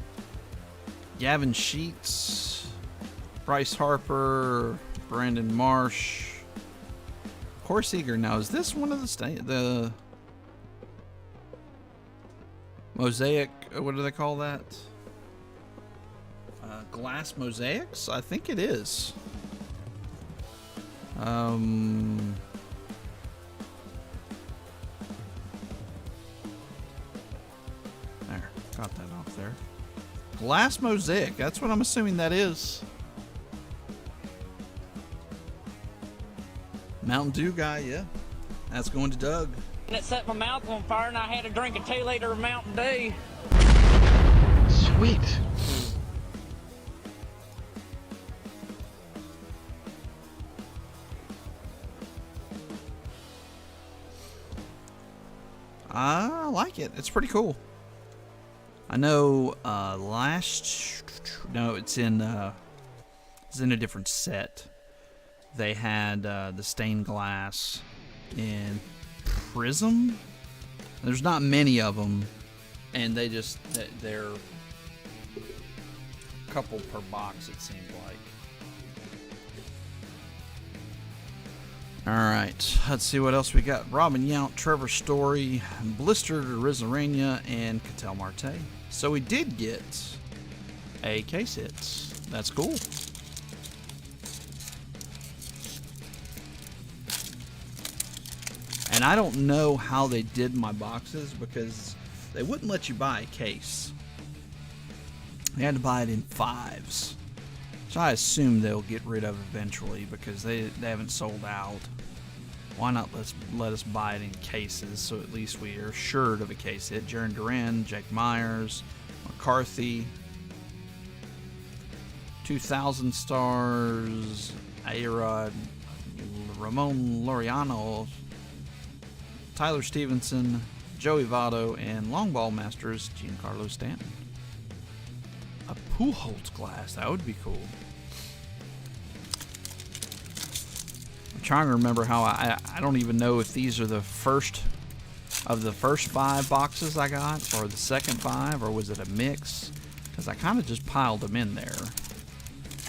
Gavin Sheets, Bryce Harper, Brandon Marsh, Corey Seager. Now, is this one of the Mosaic? What do they call that? Glass mosaics? I think it is. There, got that off there. Glass mosaic. That's what I'm assuming that is. Mountain Dew guy, yeah. That's going to Doug. And it set my mouth on fire, and I had to drink a 2-liter of Mountain Dew. Sweet. I like it. It's pretty cool. I know it's in a different set. They had the stained glass in Prism. There's not many of them, and they're a couple per box, it seems like. All right, let's see what else we got. Robin Yount, Trevor Story, Blistered Arrizarena, and Ketel Marte. So we did get a case hit. That's cool. And I don't know how they did my boxes because they wouldn't let you buy a case. You had to buy it in 5s. So I assume they'll get rid of eventually because they haven't sold out. Why not let us buy it in cases, so at least we are assured of a case hit. Jaron Duran, Jake Myers, McCarthy, 2,000 stars, A-Rod, Ramon Laureano, Tyler Stevenson, Joey Votto, and long ball masters Giancarlo Stanton. A Pujols glass, that would be cool. I'm trying to remember how I don't even know if these are the first of the first 5 boxes I got, or the second 5, or was it a mix? Because I kind of just piled them in there,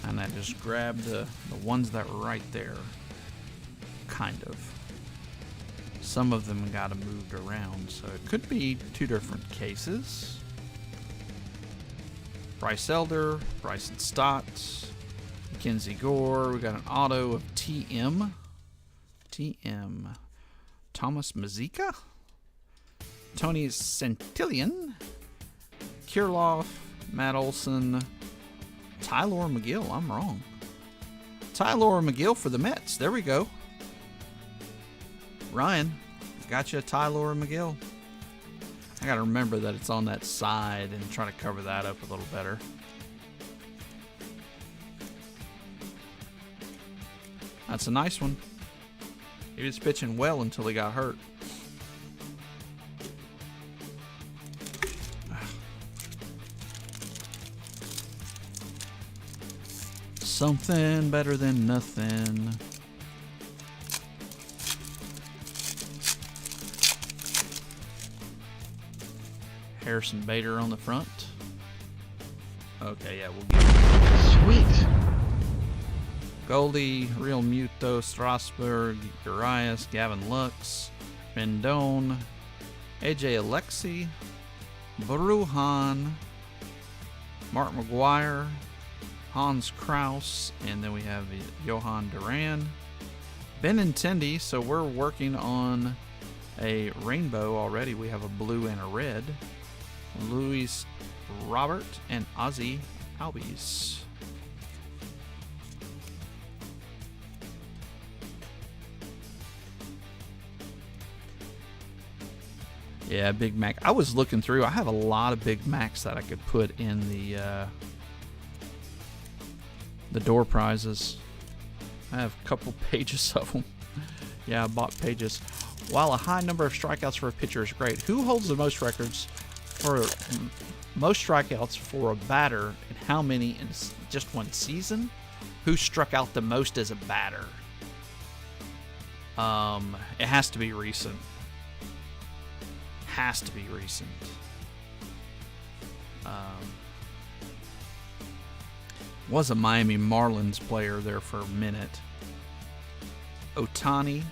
and I just grabbed the ones that were right there. Kind of. Some of them got moved around, so it could be 2 different cases. Bryce Elder, Bryson Stott, Mackenzie Gore. We got an auto of TM, Thomas Mazika, Tony Santillan, Kirilloff, Matt Olson, Tylor McGill. I'm wrong. Tylor McGill for the Mets. There we go. Ryan, got you a Tylor McGill. I got to remember that it's on that side and try to cover that up a little better. That's a nice one. He was pitching well until he got hurt. Something better than nothing. Harrison Bader on the front. Okay, yeah, we'll get it. Sweet. Goldie, Real Muto, Strasburg, Urias, Gavin Lux, Rendon, AJ Alexi, Brujan, Mark McGuire, Hans Kraus, and then we have Johan Duran, Benintendi. So we're working on a rainbow already. We have a blue and a red. Luis Robert and Ozzy Albies. Yeah, Big Mac. I was looking through. I have a lot of Big Macs that I could put in the door prizes. I have a couple pages of them. Yeah, I bought pages. While a high number of strikeouts for a pitcher is great, who holds the most records for most strikeouts for a batter, and how many in just one season? Who struck out the most as a batter? It has to be recent. Has to be recent. Was a Miami Marlins player there for a minute. Ohtani,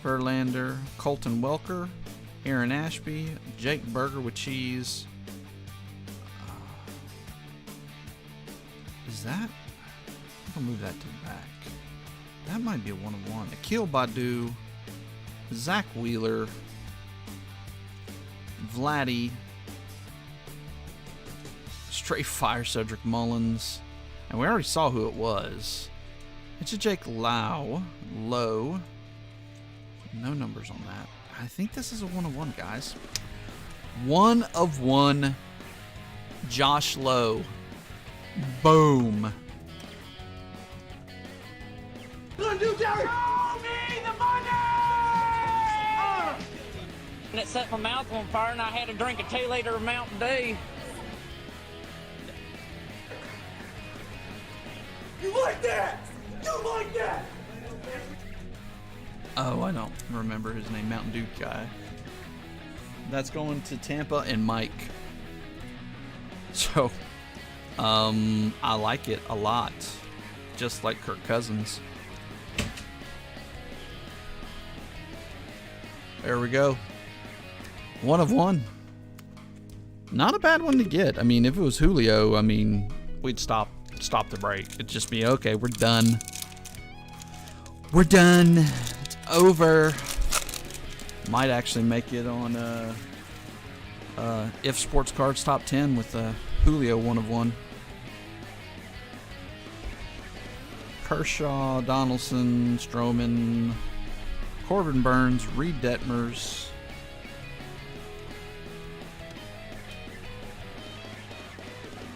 Verlander, Colton Welker, Aaron Ashby, Jake Berger with cheese. Is that? I'll move that to the back. That might be a 1-of-1. Akil Baddoo, Zach Wheeler, Vladdy, Straight Fire Cedric Mullins, and we already saw who it was. It's a Jake Lowe. No numbers on that. I think this is a 1-of-1, guys. 1-of-1 Josh Lowe. Boom. Show me the money! And it set my mouth on fire, and I had to drink a 2-liter of Mountain Dew. You like that? You like that? Oh, I don't remember his name. Mountain Dew guy. That's going to Tampa and Mike. So, I like it a lot. Just like Kirk Cousins. There we go. 1-of-1. Not a bad one to get. I mean, if it was Julio, I mean, we'd stop the break. It'd just be, okay, we're done. We're done. It's over. Might actually make it on If Sports Cards Top 10 with Julio 1-of-1. Kershaw, Donaldson, Stroman, Corbin Burns, Reed Detmers,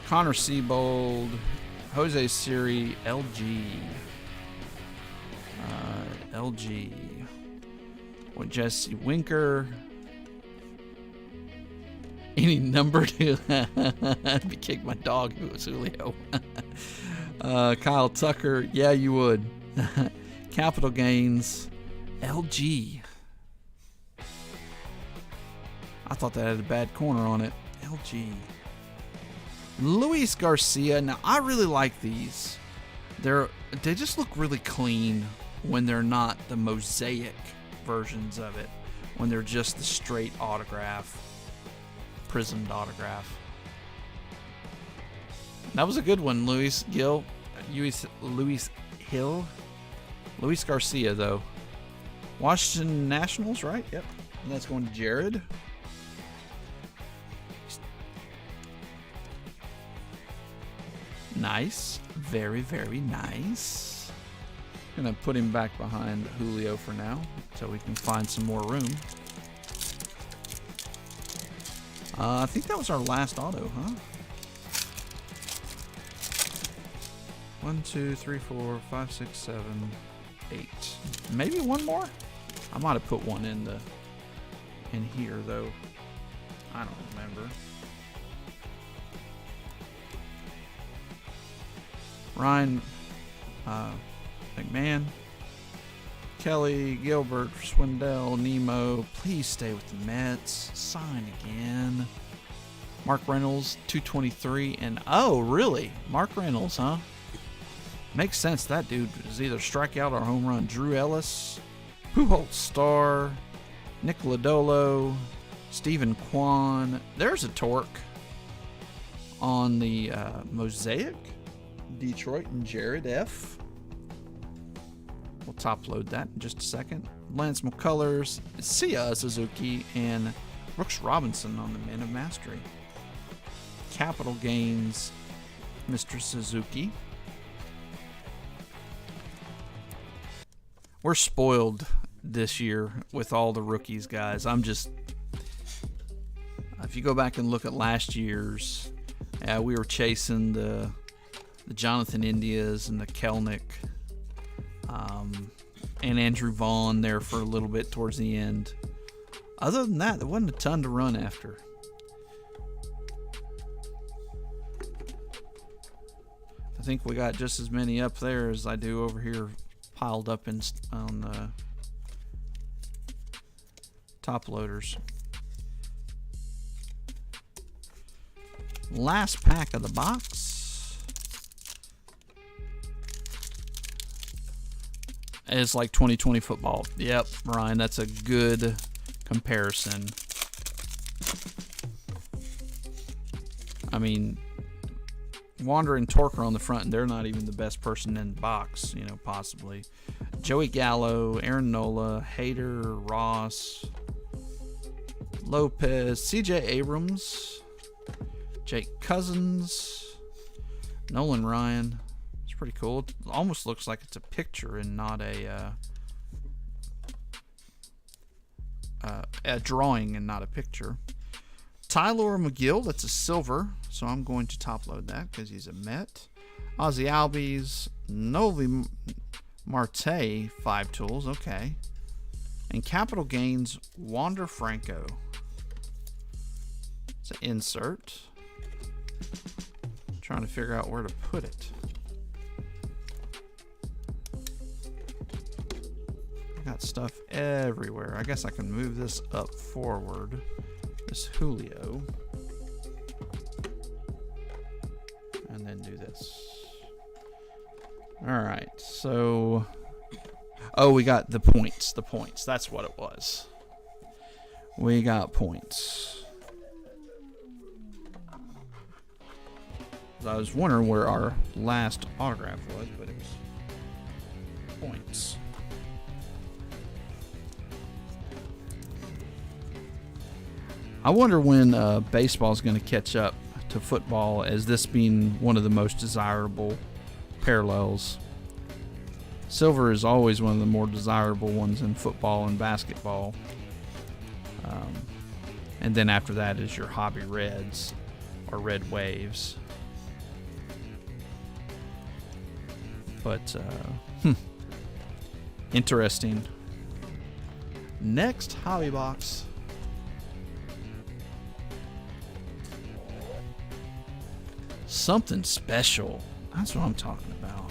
Connor Seabold, Jose Siri, LG, with Jesse Winker. Any number to I'd be kick my dog if it was Julio. Kyle Tucker, yeah, you would. Capital Gains, LG. I thought that had a bad corner on it. LG. Luis Garcia. Now I really like these. They just look really clean when they're not the mosaic versions of it. When they're just the straight autograph, prismed autograph. That was a good one, Luis Hill. Luis Garcia, though. Washington Nationals, right? Yep. And that's going to Jared. Nice. Very, very nice. Gonna put him back behind Julio for now, so we can find some more room. I think that was our last auto, huh? 1, 2, 3, 4, 5, 6, 7, 8. Maybe one more? I might have put one in here though. I don't remember. Ryan McMahon, Kelly, Gilbert, Swindell, Nemo. Please stay with the Mets. Sign again. Mark Reynolds, 223. And oh, really? Mark Reynolds, huh? Makes sense. That dude is either strikeout or home run. Drew Ellis, Pujols Star, Nick Lodolo, Stephen Kwan. There's a torque on the Mosaic. Detroit and Jared F. We'll top load that in just a second. Lance McCullers, Sia Suzuki, and Brooks Robinson on the Men of Mastery. Capital Gains, Mr. Suzuki. We're spoiled this year with all the rookies, guys. If you go back and look at last year's, we were chasing the Jonathan Indias and the Kelnick, and Andrew Vaughn there for a little bit towards the end. Other than that, there wasn't a ton to run after. I think we got just as many up there as I do over here piled up on the top loaders. Last pack of the box. It's like 2020 football. Yep, Ryan, that's a good comparison. I mean, Wander and Torker on the front, and they're not even the best person in the box, possibly. Joey Gallo, Aaron Nola, Hader, Ross, Lopez, CJ Abrams, Jake Cousins, Nolan Ryan. It's pretty cool. It almost looks like it's a picture and not a drawing and not a picture. Tyler McGill, that's a silver, so I'm going to top load that because he's a Met. Ozzy Albies, Novi Marte, 5 tools, okay. And Capital Gains, Wander Franco. It's an insert. Trying to figure out where to put it. I got stuff everywhere. I guess I can move this up forward. This Julio. And then do this. Alright, so... Oh, we got the points. The points. That's what it was. We got points. I was wondering where our last autograph was, but it was points. I wonder when baseball is going to catch up to football, as this being one of the most desirable parallels. Silver is always one of the more desirable ones in football and basketball. And then after that is your hobby reds or red waves. But interesting. Next hobby box. Something special. That's what I'm talking about.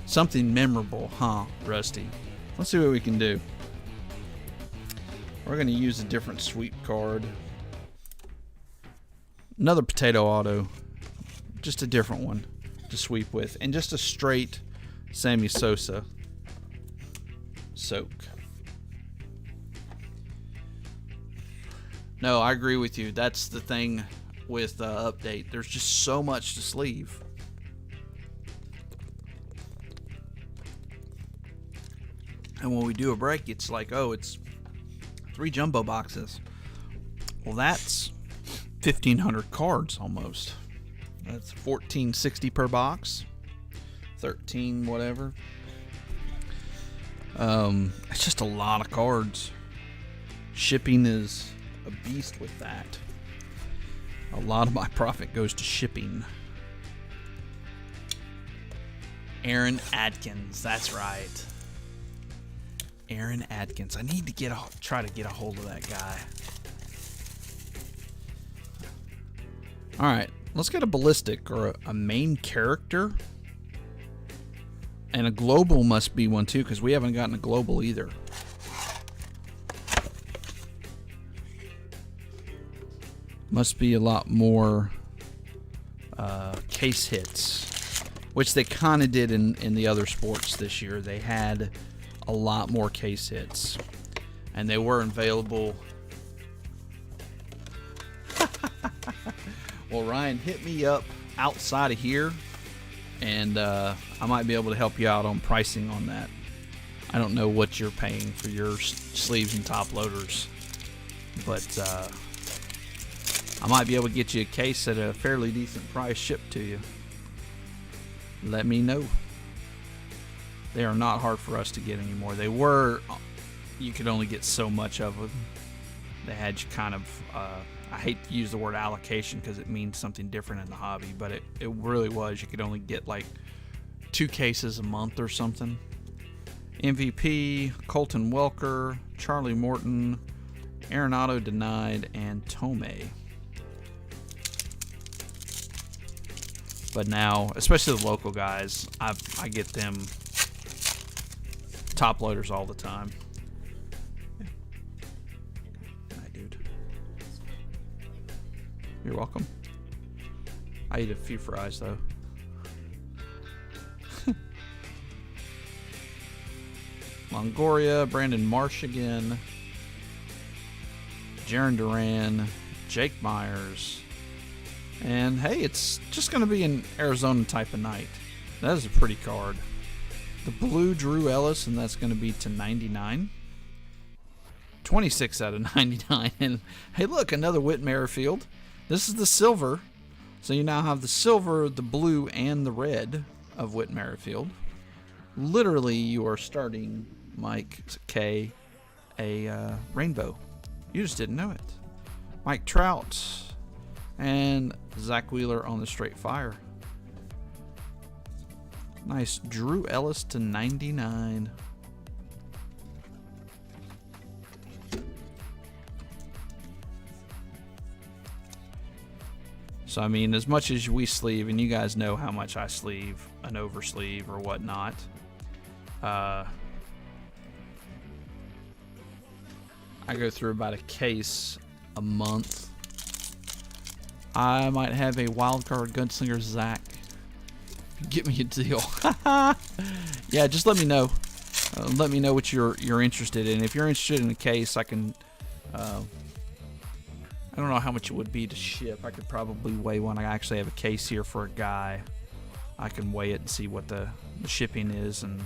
Something memorable, huh, Rusty? Let's see what we can do. We're going to use a different sweep card. Another potato auto. Just a different one to sweep with. And just a straight Sammy Sosa soak. No, I agree with you. That's the thing with the update. There's just so much to sleeve. And when we do a break, it's like, oh, it's 3 jumbo boxes. Well, that's 1,500 cards almost. That's $14.60 per box. 13 whatever. It's just a lot of cards. Shipping is a beast with that. A lot of my profit goes to shipping. Aaron Adkins, that's right. Aaron Adkins. I need to try to get a hold of that guy. All right, let's get a ballistic or a main character. And a global must be one too, because we haven't gotten a global either. Must be a lot more case hits, which they kind of did in the other sports this year. They had a lot more case hits, and they were available. Well, Ryan, hit me up outside of here, and I might be able to help you out on pricing on that. I don't know what you're paying for your sleeves and top loaders, but I might be able to get you a case at a fairly decent price shipped to you. Let me know. They are not hard for us to get anymore. They were, you could only get so much of them. They had you kind of, I hate to use the word allocation because it means something different in the hobby, but it really was. You could only get like 2 cases a month or something. MVP, Colton Welker, Charlie Morton, Arenado denied, and Tomei. But now, especially the local guys, I get them top loaders all the time. Hi, dude. You're welcome. I eat a few fries, though. Longoria, Brandon Marsh again, Jarren Duran, Jake Myers, and hey, it's just going to be an Arizona type of night. That is a pretty card. The blue Drew Ellis, and that's going to be to 99. 26 out of 99. And hey, look, another Whit Merrifield. This is the silver. So you now have the silver, the blue, and the red of Whit Merrifield. Literally, you are starting Mike K a rainbow. You just didn't know it. Mike Trout and Zach Wheeler on the straight fire. Nice. Drew Ellis to 99. So, I mean, as much as we sleeve, and you guys know how much I sleeve an oversleeve or whatnot, I go through about a case a month. I might have a wild card gunslinger Zach. Get me a deal. Yeah, just let me know. Let me know what you're interested in. If you're interested in a case, I can. I don't know how much it would be to ship. I could probably weigh one. I actually have a case here for a guy. I can weigh it and see what the shipping is and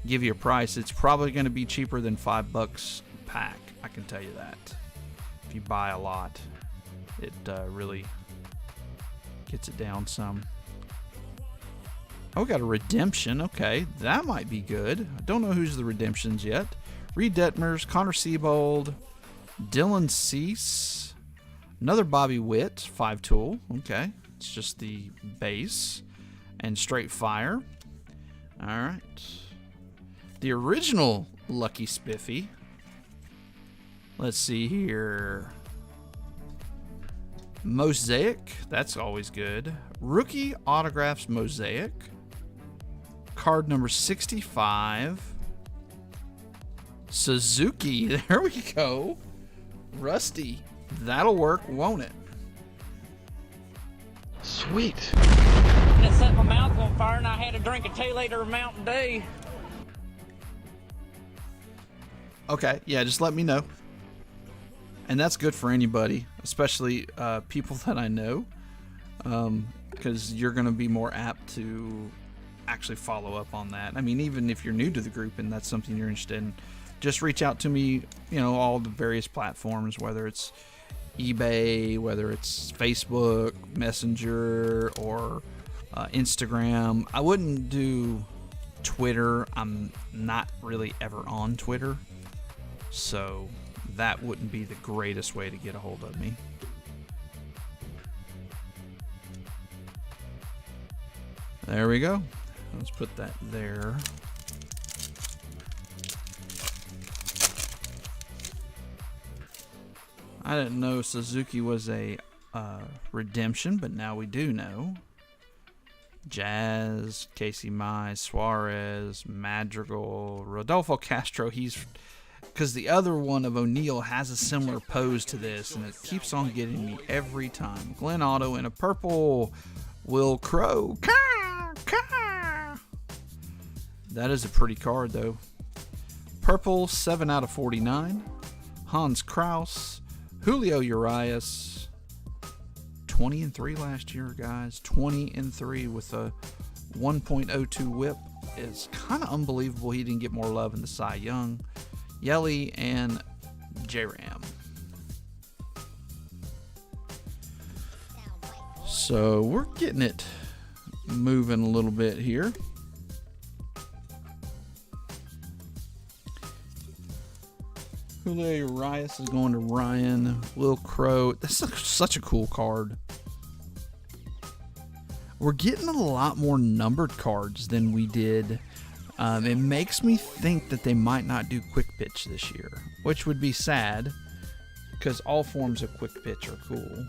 give you a price. It's probably going to be cheaper than $5 a pack. I can tell you that. If you buy a lot, it really gets it down some. Oh, we got a redemption. Okay, that might be good. I don't know who's the redemptions yet. Reed Detmers, Connor Siebold, Dylan Cease, another Bobby Witt, 5-tool. Okay, it's just the base and straight fire. All right. The original Lucky Spiffy. Let's see here. Mosaic, that's always good. Rookie autographs Mosaic. Card number 65. Suzuki, there we go. Rusty, that'll work, won't it? Sweet. And it set my mouth on fire, and I had to drink a 2-liter of Mountain Dew. Okay, yeah, just let me know. And that's good for anybody, especially people that I know, because you're going to be more apt to actually follow up on that. I mean, even if you're new to the group and that's something you're interested in, just reach out to me, you know, all the various platforms, whether it's eBay, whether it's Facebook, Messenger, or Instagram. I wouldn't do Twitter. I'm not really ever on Twitter, so that wouldn't be the greatest way to get a hold of me. There we go. Let's put that there. I didn't know Suzuki was a redemption, but now we do know. Jazz, Casey Mize, Suarez, Madrigal, Rodolfo Castro. He's because the other one of O'Neal has a similar pose to this, and it keeps on getting me every time. Glenn Otto in a purple. Will Crow. That is a pretty card, though. Purple, 7 out of 49. Hans Kraus. Julio Urias. 20-3 last year, guys. 20-3 with a 1.02 whip. It's kind of unbelievable he didn't get more love in the Cy Young. Yelly and J-Ram. So we're getting it moving a little bit here. Julio Urias is going to Ryan. Will Crow. This is such a cool card. We're getting a lot more numbered cards than we did. It makes me think that they might not do quick pitch this year, which would be sad because all forms of quick pitch are cool.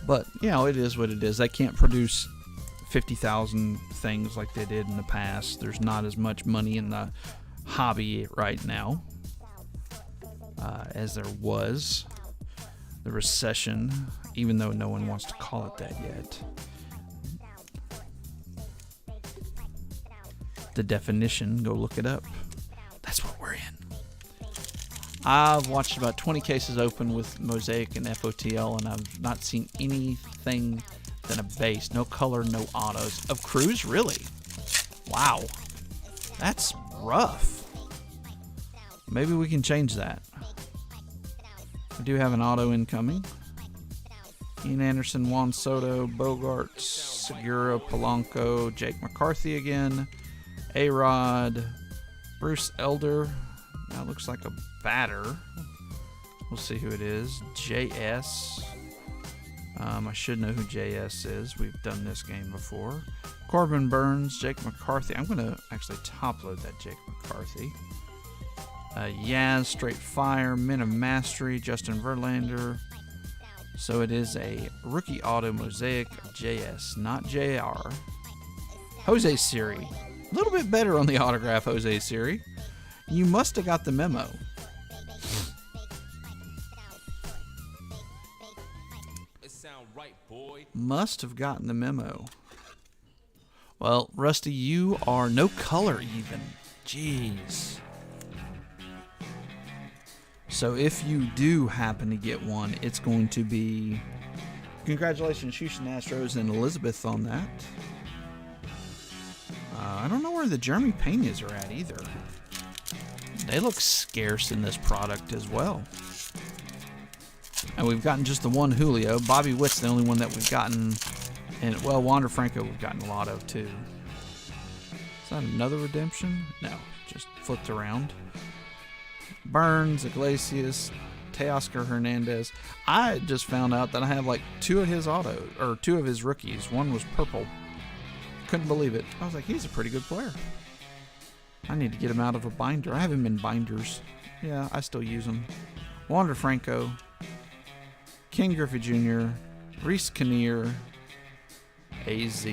But, you know, it is what it is. They can't produce 50,000 things like they did in the past. There's not as much money in the hobby right now as there was. The recession, even though no one wants to call it that yet. The definition, go look it up. That's what we're in. I've watched about 20 cases open with Mosaic and FOTL, and I've not seen anything than a base. No color, no autos. Of Cruz, really? Wow. That's rough. Maybe we can change that. We do have an auto incoming. Ian Anderson, Juan Soto, Bogarts, Segura, Polanco, Jake McCarthy again, A-Rod, Bruce Elder. That looks like a batter. We'll see who it is. JS. I should know who JS is. We've done this game before. Corbin Burns, Jake McCarthy. I'm going to actually top load that Jake McCarthy. Yaz, Straight Fire, Men of Mastery, Justin Verlander. So it is a rookie auto Mosaic JS, not JR. Jose Siri. A little bit better on the autograph, Jose Siri. You must have got the memo. It sound right, boy. Must have gotten the memo. Well, Rusty, you are no color even. Jeez. So if you do happen to get one, it's going to be... Congratulations, Houston Astros and Elizabeth on that. I don't know where the Jeremy Peñas are at either. They look scarce in this product as well. And we've gotten just the one Julio. Bobby Witt's the only one that we've gotten. And, well, Wander Franco we've gotten a lot of, too. Is that another redemption? No, just flipped around. Burns, Iglesias, Teoscar Hernandez. I just found out that I have like 2 of his rookies. One was purple. Couldn't believe it. I was like, he's a pretty good player. I need to get him out of a binder. I have him in binders. Yeah, I still use him. Wander Franco, Ken Griffey Jr., Reese Kinnear, AZ.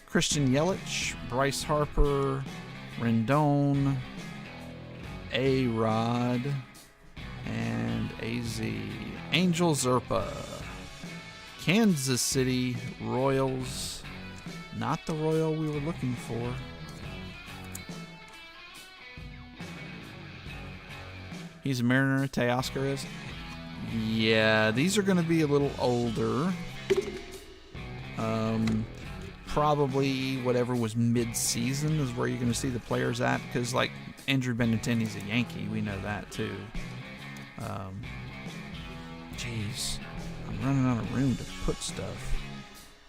Christian Yelich, Bryce Harper, Rendon, A-Rod, and AZ. Angel Zerpa. Kansas City Royals. Not the Royal we were looking for. He's a Mariner, Teoscar is. Yeah, these are going to be a little older. Probably whatever was mid-season is where you're going to see the players at, because like Andrew Benintendi's a Yankee, we know that too. Jeez, I'm running out of room to put stuff.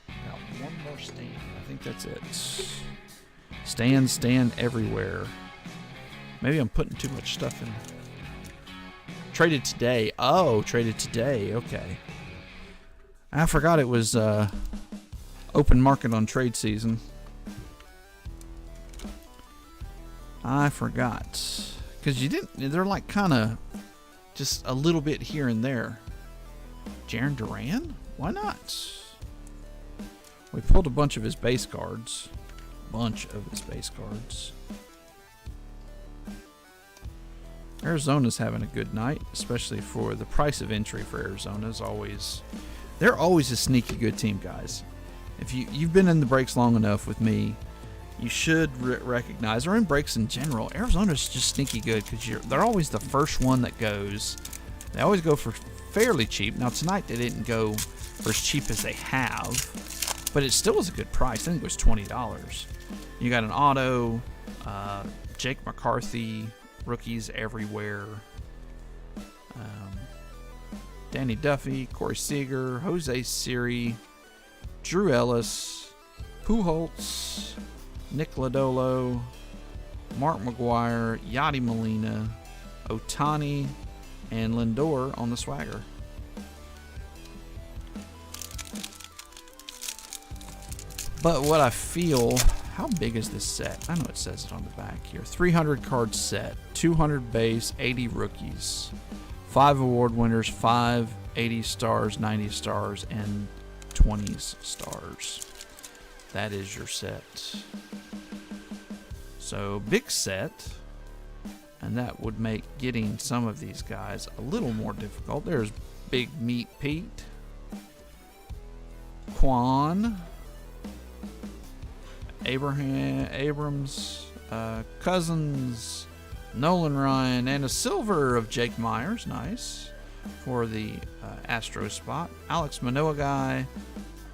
Got one more stand. I think that's it. Stand everywhere. Maybe I'm putting too much stuff in. Traded today. Oh, traded today. Okay. I forgot it was open market on trade season. I forgot. Because you didn't, they're like kind of just a little bit here and there. Jarren Duran? Why not? We pulled a bunch of his base cards. Arizona's having a good night, especially for the price of entry for Arizona is always... They're always a sneaky good team, guys. If you've been in the breaks long enough with me, you should recognize, or in breaks in general, Arizona's just sneaky good because they're always the first one that goes. They always go for fairly cheap. Now, tonight they didn't go for as cheap as they have, but it still was a good price. I think it was $20. You got an auto, Jake McCarthy, rookies everywhere. Danny Duffy, Corey Seager, Jose Siri, Drew Ellis, Pujols, Nick Lodolo, Mark McGuire, Yadi Molina, Ohtani, and Lindor on the swagger. But what I feel, how big is this set? I know it says it on the back here. 300 card set, 200 base, 80 rookies, 5 award winners, 5 80 stars, 90 stars, and 20s stars. That is your set. So big set, and that would make getting some of these guys a little more difficult. There's Big Meat Pete, Quan, Abrams, Cousins, Nolan Ryan, and a silver of Jake Myers. Nice. For the Astros spot. Alex Manoah guy,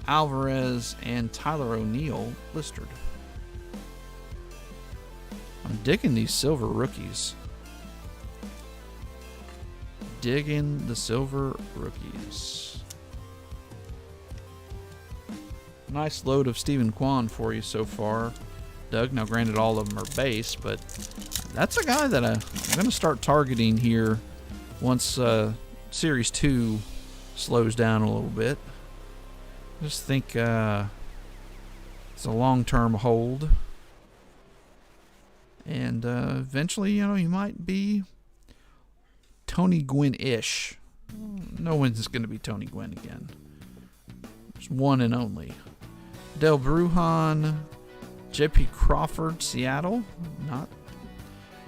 Alvarez, and Tyler O'Neill blistered. I'm digging these silver rookies. Digging the silver rookies. Nice load of Stephen Kwan for you so far, Doug. Now, granted, all of them are base, but that's a guy that I'm going to start targeting here once Series 2 slows down a little bit. I just think it's a long-term hold. And eventually, he might be Tony Gwynn-ish. No one's going to be Tony Gwynn again. There's one and only. Del Brujan, J.P. Crawford, Seattle.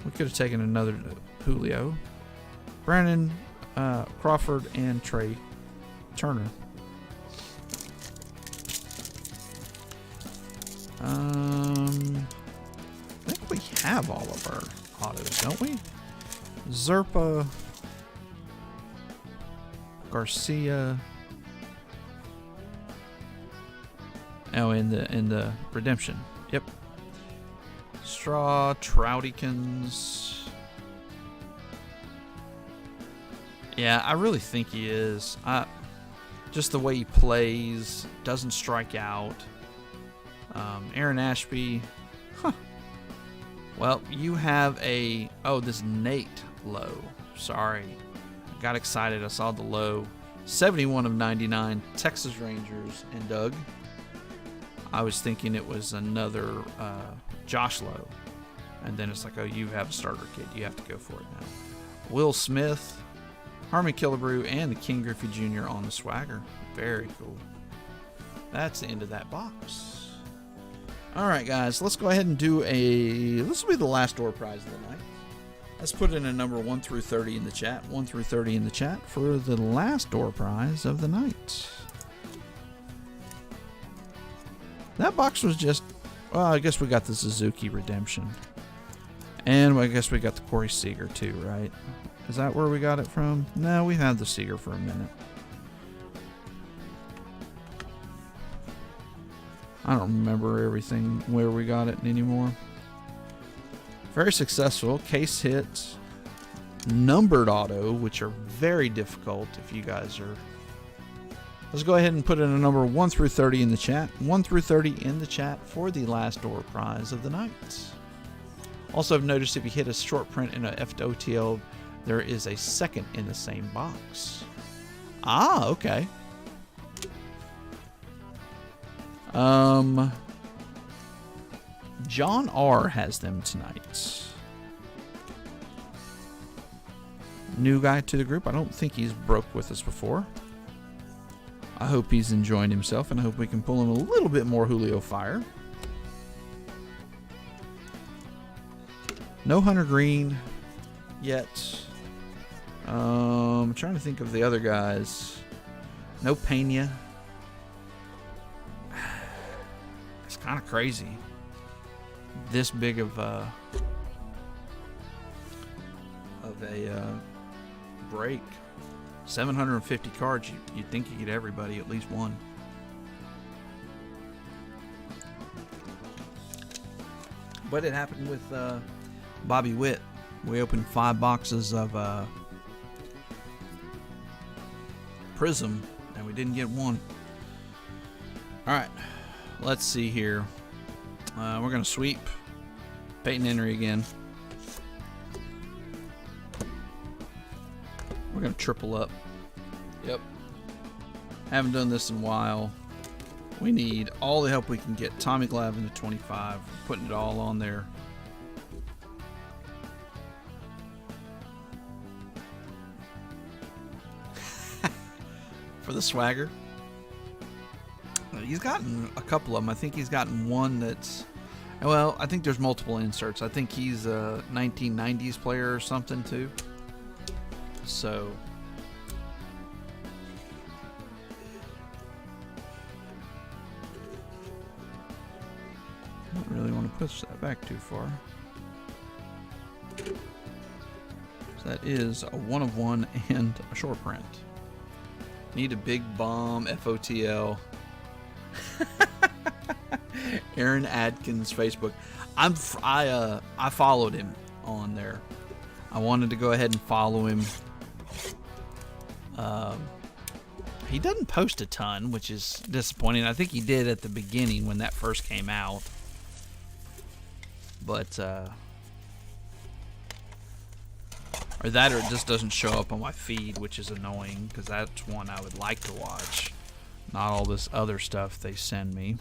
We could have taken another Julio. Brandon Crawford and Trey Turner. I think we have all of our autos, don't we? Zerpa, Garcia, Oh, in the redemption. Yep. Straw Troutykins. Yeah, I really think he is. Just the way he plays, doesn't strike out. Aaron Ashby. Huh. Well, you have this Nate low. Sorry. I got excited. I saw the low. 71 of 99, Texas Rangers, and Doug. I was thinking it was another Josh Lowe. And then it's like, oh, you have a starter kit. You have to go for it now. Will Smith, Harmon Killebrew, and the King Griffey Jr. on the swagger. Very cool. That's the end of that box. All right, guys, let's go ahead and do this will be the last door prize of the night. Let's put in a number 1 through 30 in the chat. 1 through 30 in the chat for the last door prize of the night. That box was just, well, I guess we got the Suzuki Redemption. And I guess we got the Corey Seager too, right? Is that where we got it from? No, we had the Seager for a minute. I don't remember everything where we got it anymore. Very successful. Case hits. Numbered auto, which are very difficult if you guys are. Let's go ahead and put in a number 1 through 30 in the chat. 1 through 30 in the chat for the last door prize of the night. Also, I've noticed if you hit a short print in a FOTL, there is a second in the same box. Ah, okay. John R. has them tonight. New guy to the group. I don't think he's broke with us before. I hope he's enjoying himself, and I hope we can pull him a little bit more Julio fire. No Hunter Green yet. I'm trying to think of the other guys. No Pena. It's kind of crazy. This big of a break. 750 cards. You'd think you get everybody at least one. But it happened with Bobby Witt. We opened 5 boxes of Prism, and we didn't get one. All right, let's see here. We're going to sweep Peyton Henry again. We're going to triple up. Yep. Haven't done this in a while. We need all the help we can get. Tommy Glavine to 25. Putting it all on there. For the swagger. He's gotten a couple of them. I think he's gotten one that's... Well, I think there's multiple inserts. I think he's a 1990s player or something too. So... I don't really want to push that back too far. So that is a 1 of 1 and a short print. Need a big bomb FOTL. Aaron Adkins Facebook. I followed him on there. I wanted to go ahead and follow him. He doesn't post a ton, which is disappointing. I think he did at the beginning when that first came out. But or that, or it just doesn't show up on my feed, which is annoying because that's one I would like to watch. Not all this other stuff they send me.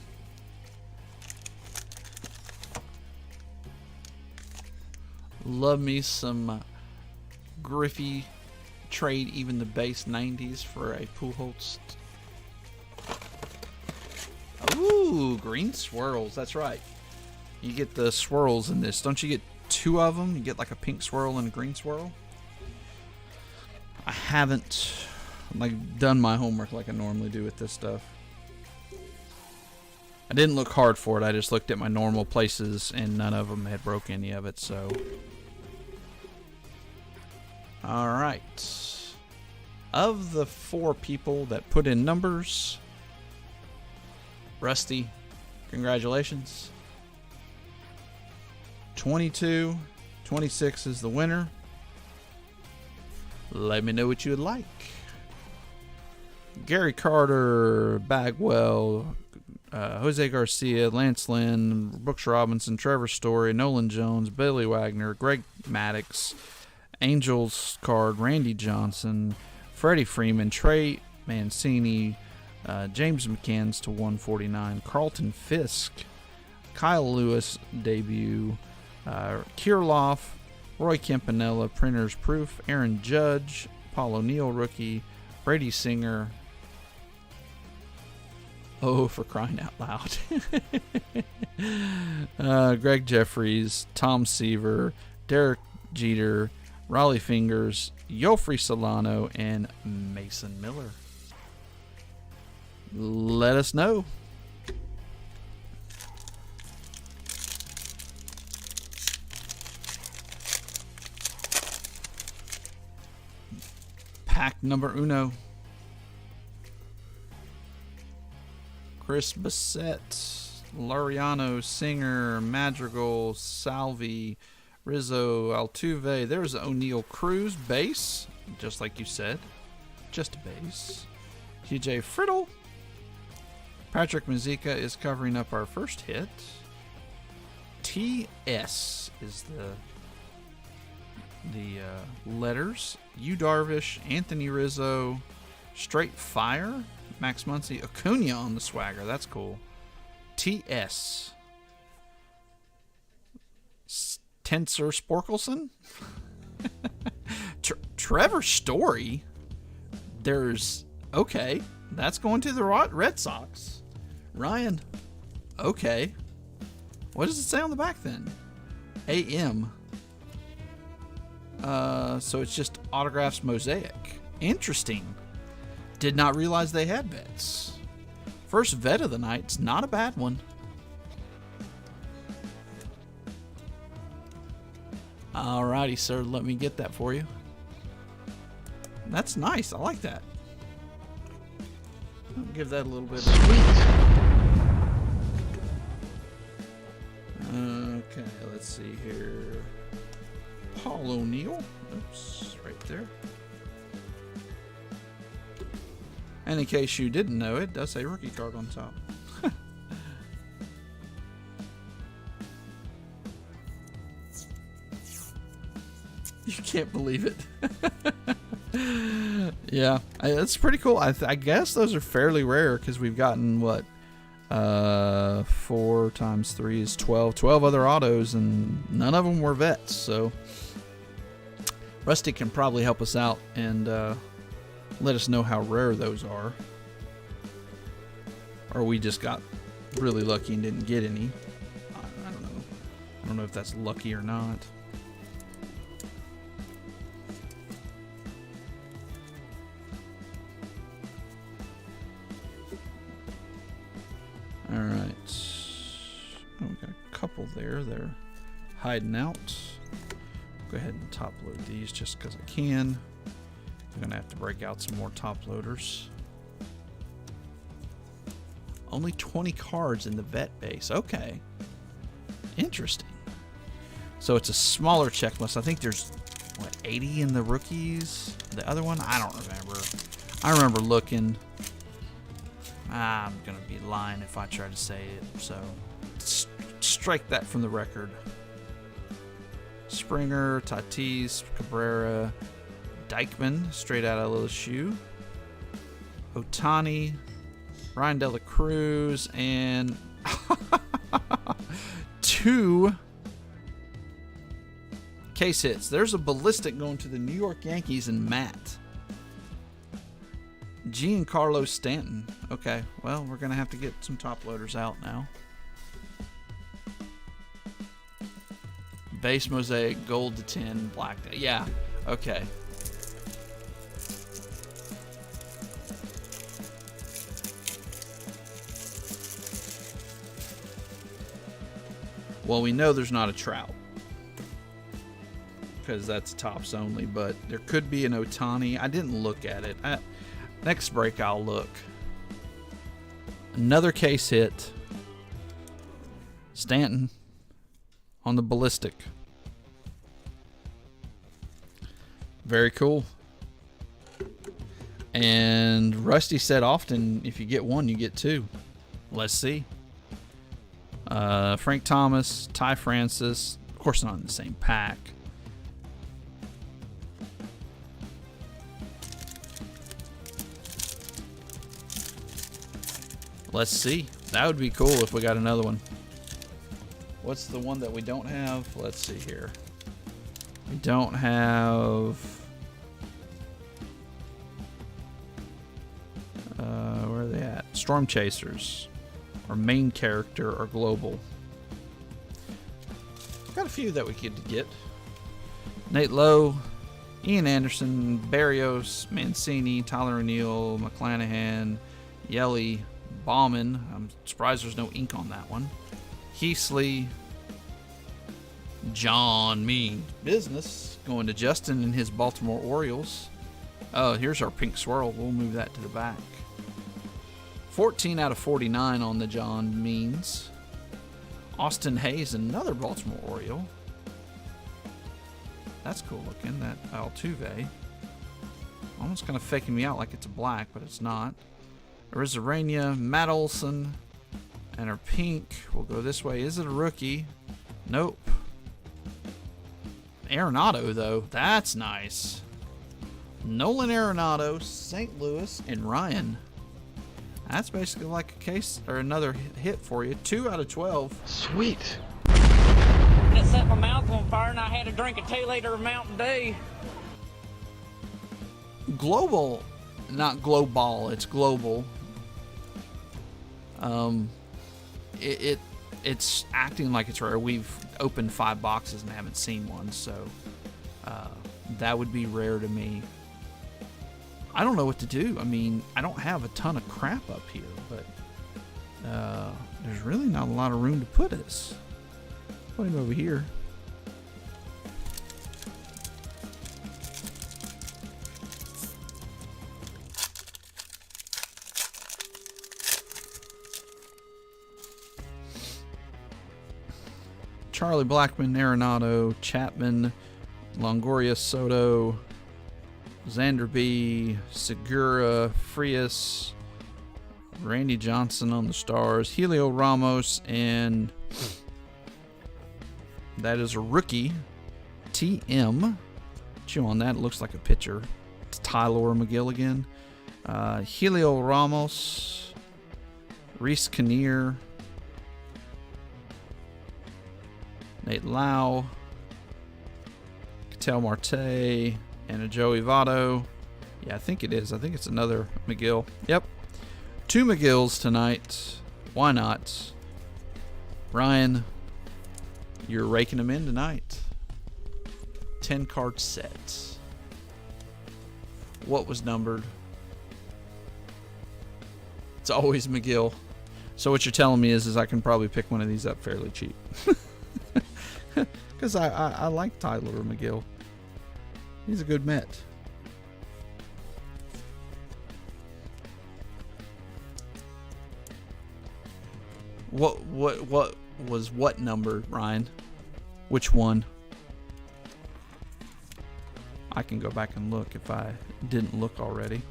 Love me some Griffey trade, even the base 90s for a Pujols. Ooh, green swirls. That's right. You get the swirls in this. Don't you get 2 of them? You get like a pink swirl and a green swirl. I haven't done my homework like I normally do with this stuff. I didn't look hard for it. I just looked at my normal places, and none of them had broke any of it. So, all right. Of the 4 people that put in numbers, Rusty, Congratulations. 22-26 is the winner. Let me know what you would like. Gary Carter, Bagwell, Jose Garcia, Lance Lynn, Brooks Robinson, Trevor Story, Nolan Jones, Billy Wagner, Greg Maddox, Angels card, Randy Johnson, Freddie Freeman, Trey Mancini, James McCanns to 149, Carlton Fisk, Kyle Lewis debut, Kirilloff, Roy Campanella, Printer's Proof, Aaron Judge, Paul O'Neill rookie, Brady Singer. Oh, for crying out loud. Greg Jeffries, Tom Seaver, Derek Jeter, Raleigh Fingers, Yofri Solano, and Mason Miller. Let us know. Pack number uno. Chris Bassett, Laureano, Singer, Madrigal, Salvi, Rizzo, Altuve. There's O'Neill Cruz, base, just like you said. Just a base. TJ Friddle. Patrick Mazeika is covering up our first hit. TS is the letters. Yu Darvish, Anthony Rizzo, Straight Fire, Max Muncy, Acuna on the swagger. That's cool. TS. Tensor Sporkelson. Trevor Story. There's, okay, that's going to the Red Sox. Ryan, okay. What does it say on the back then? AM. So it's just autographs Mosaic. Interesting. Did not realize they had vets. First vet of the night. It's not a bad one. Alrighty, sir. Let me get that for you. That's nice. I like that. I'll give that a little bit. Okay, let's see here. Paul O'Neill. Oops, right there. And in case you didn't know, it does say rookie card on top. You can't believe it. Yeah, that's pretty cool. I guess those are fairly rare because we've gotten, what, 4 times 3 is 12 other autos, and none of them were vets. So Rusty can probably help us out and let us know how rare those are, or we just got really lucky and didn't get any. I don't know. I don't know if that's lucky or not. All right. Oh, we got a couple there. They're hiding out. Go ahead and top load these just because I can. I'm going to have to break out some more top loaders. Only 20 cards in the vet base. Okay. Interesting. So it's a smaller checklist. I think there's, what, 80 in the rookies? The other one? I don't remember. I remember looking. I'm going to be lying if I try to say it. So strike that from the record. Springer, Tatis, Cabrera, Dykman, straight out of LSU, Ohtani, Ryan De La Cruz, and 2 case hits. There's a ballistic going to the New York Yankees and Matt. Giancarlo Stanton. Okay, well, we're going to have to get some top loaders out now. Base Mosaic, gold to 10, black to, yeah, okay. Well, we know there's not a Trout because that's tops only, but there could be an Ohtani. I didn't look at it. Next break, I'll look. Another case hit. Stanton on the ballistic. Very cool. And Rusty said often, if you get one, you get two. Let's see. Frank Thomas, Ty Francis. Of course, not in the same pack. Let's see. That would be cool if we got another one. What's the one that we don't have? Let's see here. We don't have... where are they at? Storm Chasers. Our main character or global. Got a few that we could get. Nate Lowe, Ian Anderson, Barrios, Mancini, Tyler O'Neill, McClanahan, Yelly, Bauman. I'm surprised there's no ink on that one. Heasley, John Mean Business, going to Justin and his Baltimore Orioles. Oh, here's our pink swirl. We'll move that to the back. 14 out of 49 on the John Means. Austin Hayes, another Baltimore Oriole. That's cool looking, that Altuve. Almost kind of faking me out like it's a black, but it's not. Arrizarena, Matt Olson, and our pink will go this way. Is it a rookie? Nope. Arenado, though. That's nice. Nolan Arenado, St. Louis, and Ryan. That's basically like a case or another hit for you. 2 out of 12. Sweet. And it set my mouth on fire, and I had to drink a 2-liter of Mountain Dew. Global, not global. It's global. It's acting like it's rare. We've opened 5 boxes and haven't seen one, so that would be rare to me. I don't know what to do. I mean, I don't have a ton of crap up here, but there's really not a lot of room to put us. Put him over here. Charlie Blackmon, Arenado, Chapman, Longoria, Soto, Xander B, Segura, Frias, Randy Johnson on the Stars, Helio Ramos, and that is a rookie, TM. Chew on that, it looks like a pitcher. It's Tyler McGill again. Helio Ramos, Reese Kinnear, Nate Lau, Ketel Marte, and a Joey Votto. Yeah, I think it is. I think it's another McGill. Yep. 2 McGills tonight. Why not? Ryan, you're raking them in tonight. 10 card set. What was numbered? It's always McGill. So what you're telling me is I can probably pick one of these up fairly cheap. Because I like Tyler McGill. He's a good Met. What was what number, Ryan? Which one? I can go back and look if I didn't look already.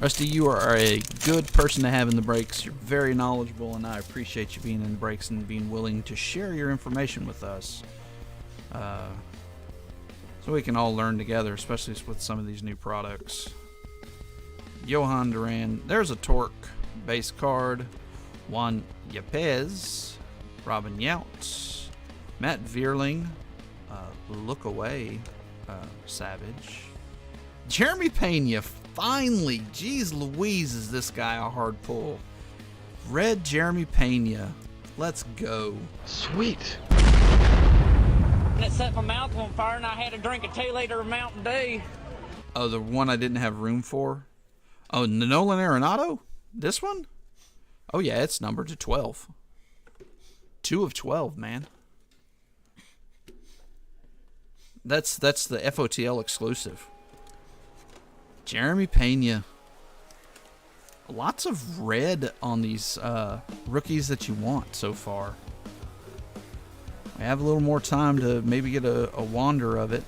Rusty, you are a good person to have in the breaks. You're very knowledgeable, and I appreciate you being in the breaks and being willing to share your information with us. So we can all learn together, especially with some of these new products. Johan Duran. There's a Torque base card. Juan Yepez. Robin Yount. Matt Vierling. Look away. Savage. Jeremy Pena. Finally, geez Louise, is this guy a hard pull. Red Jeremy Pena. Let's go. Sweet. And it set my mouth on fire, and I had to drink a 2-liter of Mountain Dew. Oh, the one I didn't have room for? Oh, Nolan Arenado? This one? Oh, yeah, it's numbered to 12. 2 of 12, man. That's the FOTL exclusive. Jeremy Pena. Lots of red on these rookies that you want so far. We have a little more time to maybe get a wander of it.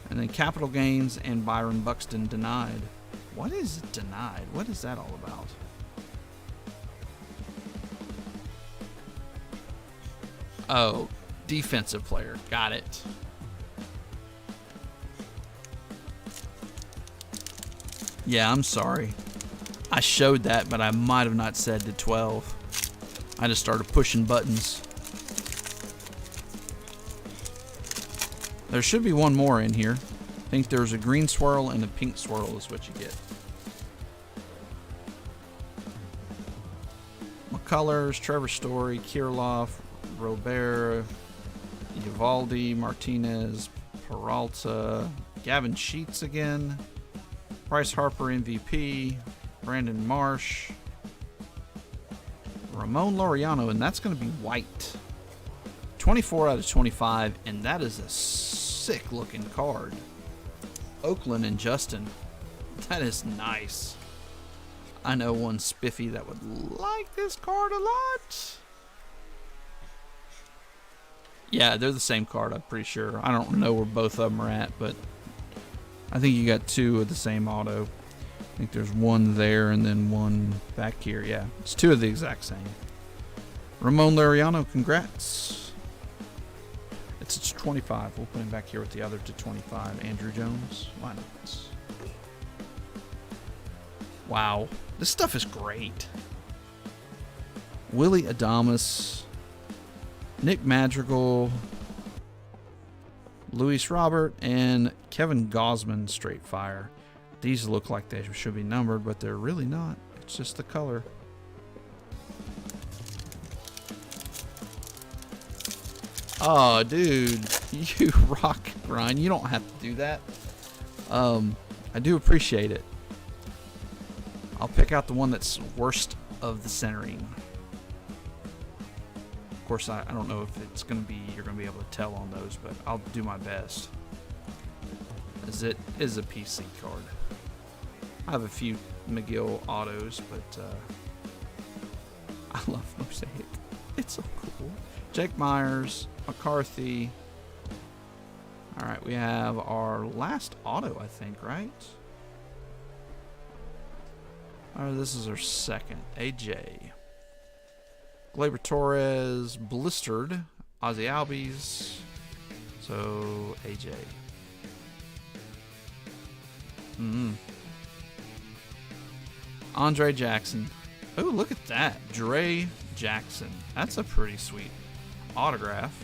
And then capital gains and Byron Buxton denied. What is denied? What is that all about? Oh, defensive player. Got it. Yeah, I'm sorry. I showed that, but I might have not said to 12. I just started pushing buttons. There should be one more in here. I think there's a green swirl and a pink swirl is what you get. McCullers, Trevor Story, Kirilloff, Robert, Evaldi, Martinez, Peralta, Gavin Sheets again, Bryce Harper MVP, Brandon Marsh, Ramon Laureano, and that's going to be white. 24 out of 25, and that is a sick looking card. Oakland and Justin. That is nice. I know one spiffy that would like this card a lot. Yeah, they're the same card, I'm pretty sure. I don't know where both of them are at, but I think you got two of the same auto. I think there's one there and then one back here. Yeah, it's two of the exact same. Ramon Laureano, congrats. It's 25. We'll put him back here with the other to 25. Andrew Jones, why not? Wow, this stuff is great. Willie Adames, Nick Madrigal, Luis Robert, and Kevin Gausman straight fire. These look like they should be numbered, but they're really not. It's just the color. Oh, dude, you rock, Ryan. You don't have to do that. I do appreciate it. I'll pick out the one that's worst of the centering. Of course, I don't know if it's going to be, you're going to be able to tell on those, but I'll do my best. As it is a PC card. I have a few McGill autos, but I love Mosaic. It's so cool. Jake Myers, McCarthy. All right, we have our last auto, I think, right? Oh, this is our second. AJ. Gleyber Torres, blistered. Ozzy Albies. So, AJ. Andre Jackson. Oh, look at that. Dre Jackson. That's a pretty sweet autograph.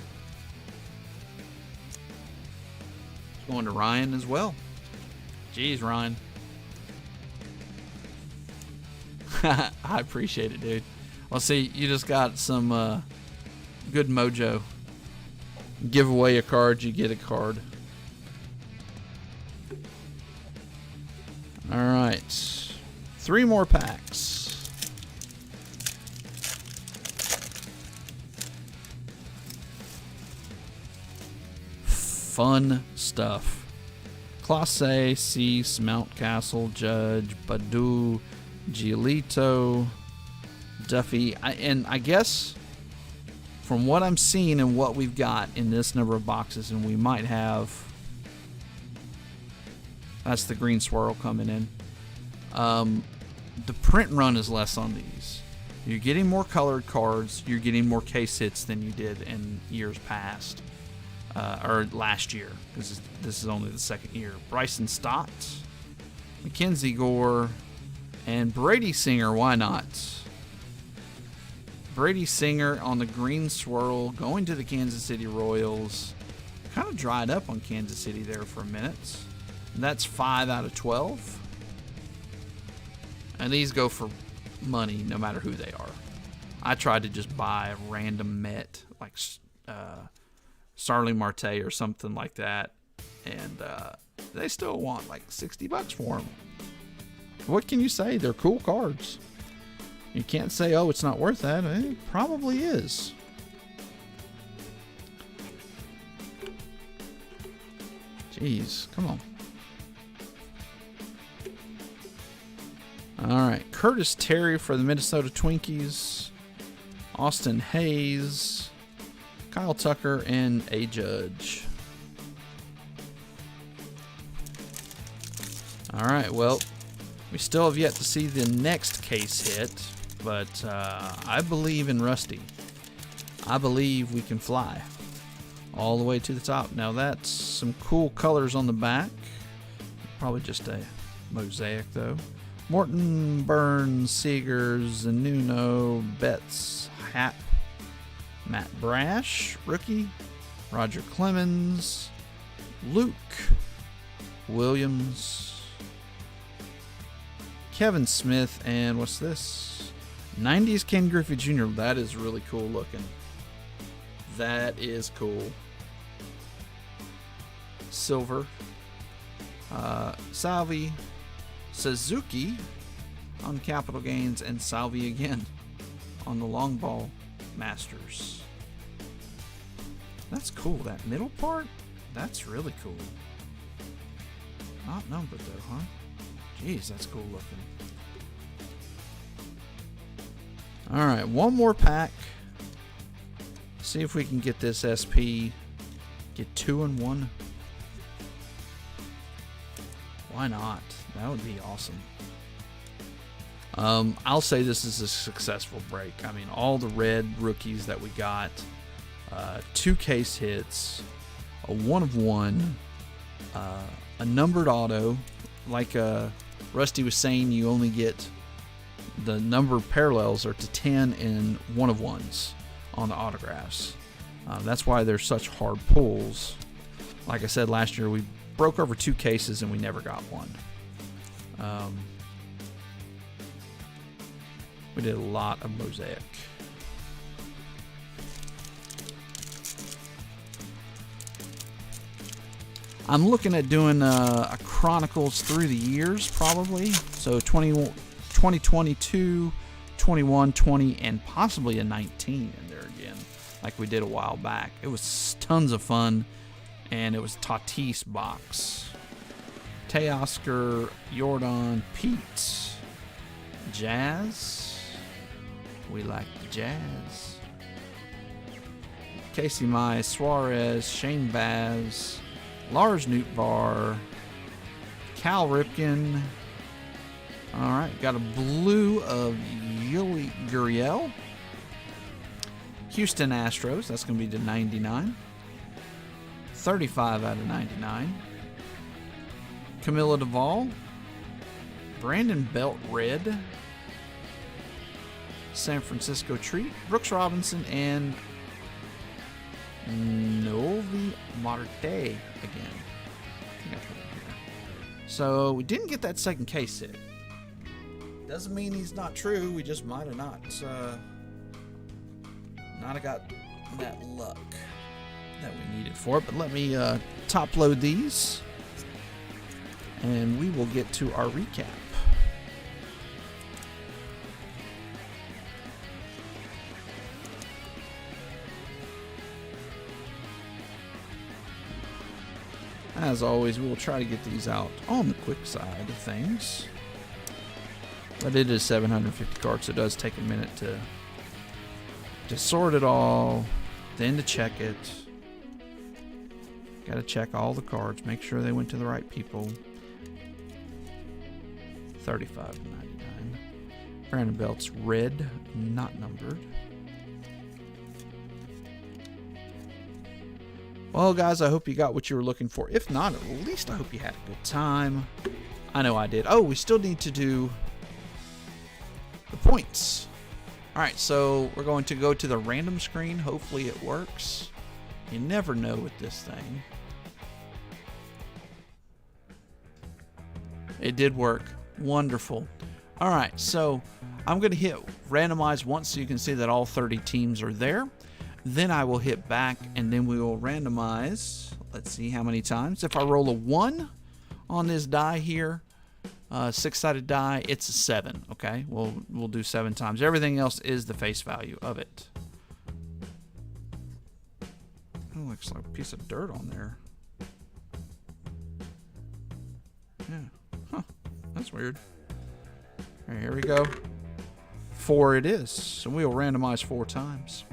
Going to Ryan as well. Jeez, Ryan. I appreciate it, dude. Well, see, you just got some good mojo. Give away a card, you get a card. All right. 3 more packs. Fun stuff. Classe, Cease, Mountcastle, Judge, Badu, Giolito, Duffy. I guess from what I'm seeing and what we've got in this number of boxes, and we might have, that's the green swirl coming in. The print run is less on these. You're getting more colored cards. You're getting more case hits than you did in years past. Or last year, because this is only the second year. Bryson Stott, Mackenzie Gore, and Brady Singer. Why not? Brady Singer on the green swirl, going to the Kansas City Royals. Kind of dried up on Kansas City there for a minute. And that's 5 out of 12. And these go for money no matter who they are. I tried to just buy a random Met, like Starling Marte or something like that, and they still want like $60 for them. What can you say? They're cool cards. You can't say, oh, it's not worth that. It probably is. Jeez, come on. All right, Curtis Terry for the Minnesota Twinkies, Austin Hayes, Kyle Tucker, and A. Judge. All right, well, we still have yet to see the next case hit, but I believe in Rusty. I believe we can fly all the way to the top. Now, that's some cool colors on the back. Probably just a mosaic, though. Morton, Burns, Seegers, Zanuno, Betts, Happ, Matt Brash, rookie, Roger Clemens, Luke Williams, Kevin Smith, and what's this? 90s Ken Griffey Jr. That is really cool looking. That is cool. Silver, Salvi, Suzuki on capital gains, and Salvi again on the long ball Masters. That's cool. That middle part, that's really cool. Not numbered though, huh? Jeez, that's cool looking. All right, one more pack. See if we can get this SP. Get 2 in 1. Why not? That would be awesome. I'll say this is a successful break. I mean, all the red rookies that we got, 2 case hits, a 1 of 1, a numbered auto. Like Rusty was saying, you only get the number parallels are to 10 and 1 of 1s on the autographs. That's why they're such hard pulls. Like I said, last year we broke over 2 cases and we never got one. We did a lot of Mosaic. I'm looking at doing a Chronicles through the years, probably. So 2022, 21, 20, and possibly a 19 in there again, like we did a while back. It was tons of fun, and it was Tatis box. Teoscar, Jordan, Pete, Jazz. We like the Jazz. Casey Mize, Suarez, Shane Baz, Lars Nootbaar, Cal Ripken. All right, got a blue of Yuli Gurriel. Houston Astros, that's going to be to 99. 35 out of 99. Camilla Duvall. Brandon Belt red. San Francisco Treat. Brooks Robinson and Novi Marte again. I think I put it here. So we didn't get that second case hit. Doesn't mean he's not true. We just might have not have got that luck that we needed for it. But let me top load these, and we will get to our recap. As always, we will try to get these out on the quick side of things. But it is 750 cards, so it does take a minute to sort it all, then to check it. Got to check all the cards, make sure they went to the right people. 35 to 99. Brandon Belt's red, not numbered. Well, guys, I hope you got what you were looking for. If not, at least I hope you had a good time. I know I did. Oh, we still need to do the points. All right, so we're going to go to the random screen. Hopefully it works. You never know with this thing. It did work. Wonderful. All right, so I'm going to hit randomize once so you can see that all 30 teams are there. Then I will hit back, and then we will randomize. Let's see how many times. If I roll a 1 on this die here, 6-sided die, it's a 7. Okay, we'll do 7 times. Everything else is the face value of it. Oh, looks like a piece of dirt on there. weird. All right, here we go. 4 it is. So we'll randomize 4 times.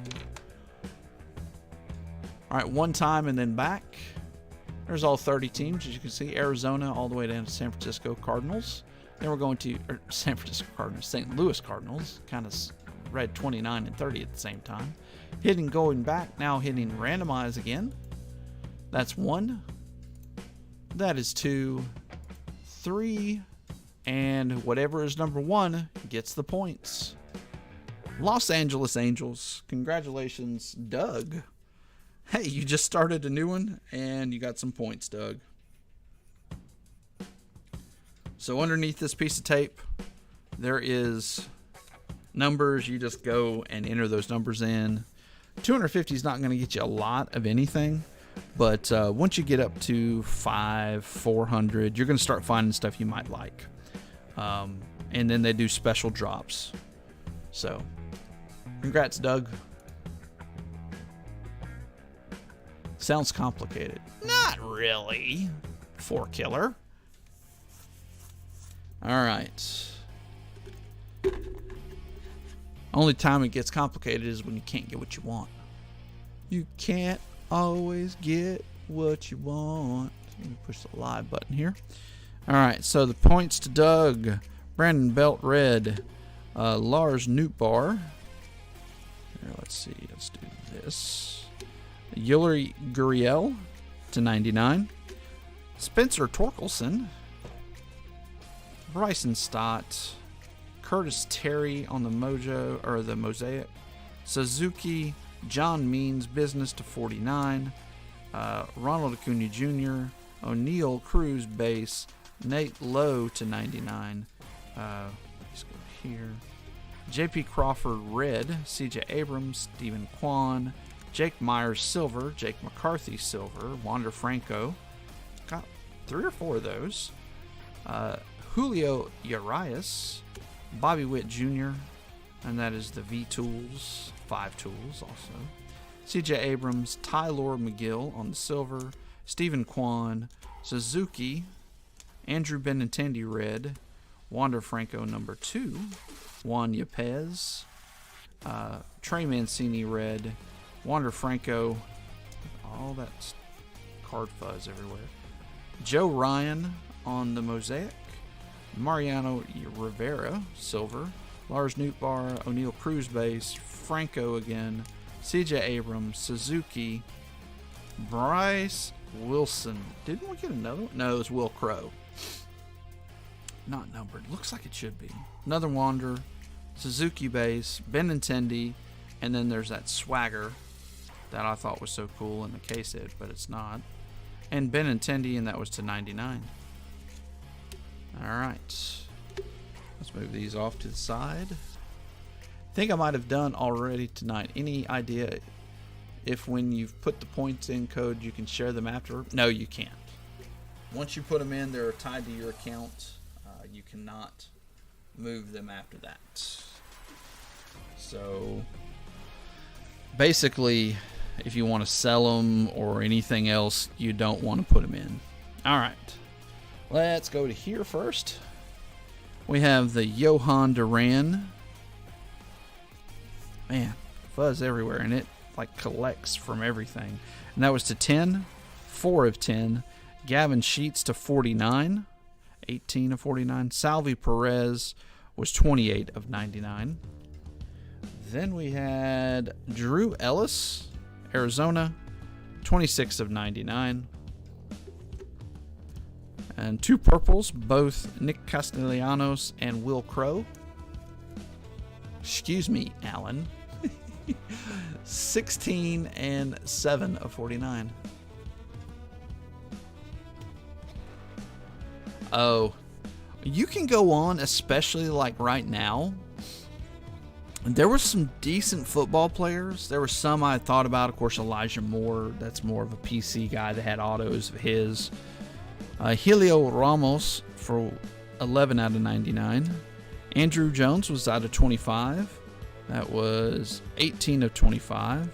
All right, 1 time and then back. There's all 30 teams, as you can see. Arizona all the way down to San Francisco Cardinals. Then we're going to San Francisco Cardinals, St. Louis Cardinals. Kind of read 29 and 30 at the same time. Hitting going back, now hitting randomize again. That's 1. That is 2, 3, and whatever is number 1 gets the points. Los Angeles Angels. Congratulations, Doug. Hey, you just started a new one, and you got some points, Doug. So underneath this piece of tape, there is numbers. You just go and enter those numbers in. 250 is not going to get you a lot of anything, but once you get up to 500, 400, you're going to start finding stuff you might like. And then they do special drops. So, congrats, Doug. Sounds complicated. Not really. 4-killer. All right. Only time it gets complicated is when you can't get what you want. You can't always get what you want. Let me push the live button here. All right, so the points to Doug. Brandon Belt Red. Lars Newtbar. Here, let's see. Let's do this. Yuri Gurriel to 99. Spencer Torkelson. Bryson Stott. Curtis Terry on the Mosaic. Suzuki John Means Business to 49. Ronald Acuna Jr. O'Neill Cruz Base. Nate Lowe to 99. Let's go here. JP Crawford Red. CJ Abrams. Stephen Kwan. Jake Myers Silver. Jake McCarthy Silver. Wander Franco. Got 3 or 4 of those. Julio Urias. Bobby Witt Jr. And that is the V-Tools. 5 tools also. CJ Abrams. Tylor McGill on the silver. Stephen Kwan. Suzuki. Andrew Benintendi Red. Wander Franco number 2. Juan Yepez. Trey Mancini Red. Wander Franco. All that card fuzz everywhere. Joe Ryan on the Mosaic. Mariano Rivera Silver. Lars Newtbar. O'Neill Cruz Base. Franco again. CJ Abrams. Suzuki. Bryce Wilson. Didn't we get another one? No, it was Will Crow. Not numbered. Looks like it should be. Another Wander. Suzuki Base. Benintendi. And then there's that Swagger that I thought was so cool in the case it, but it's not. And Benintendi, and that was to 99. Alright. Let's move these off to the side. I think I might have done already tonight. Any idea if when you've put the points in code you can share them after? No, you can't. Once you put them in, they're tied to your account. You cannot move them after that. So basically, if you want to sell them or anything else, you don't want to put them in. All right. Let's go to here first. We have the Johan Duran. Man, fuzz everywhere, and it like collects from everything. And that was to 10, 4 of 10. Gavin Sheets to 49, 18 of 49. Salvi Perez was 28 of 99. Then we had Drew Ellis, Arizona, 26 of 99. And 2 purples, both Nick Castellanos and Will Crow. Excuse me, Alan. 16 and 7 of 49. Oh, you can go on, especially like right now. There were some decent football players. There were some I thought about. Of course, Elijah Moore. That's more of a PC guy that had autos of his. Helio Ramos for 11 out of 99. Andrew Jones was out of 25. That was 18 of 25.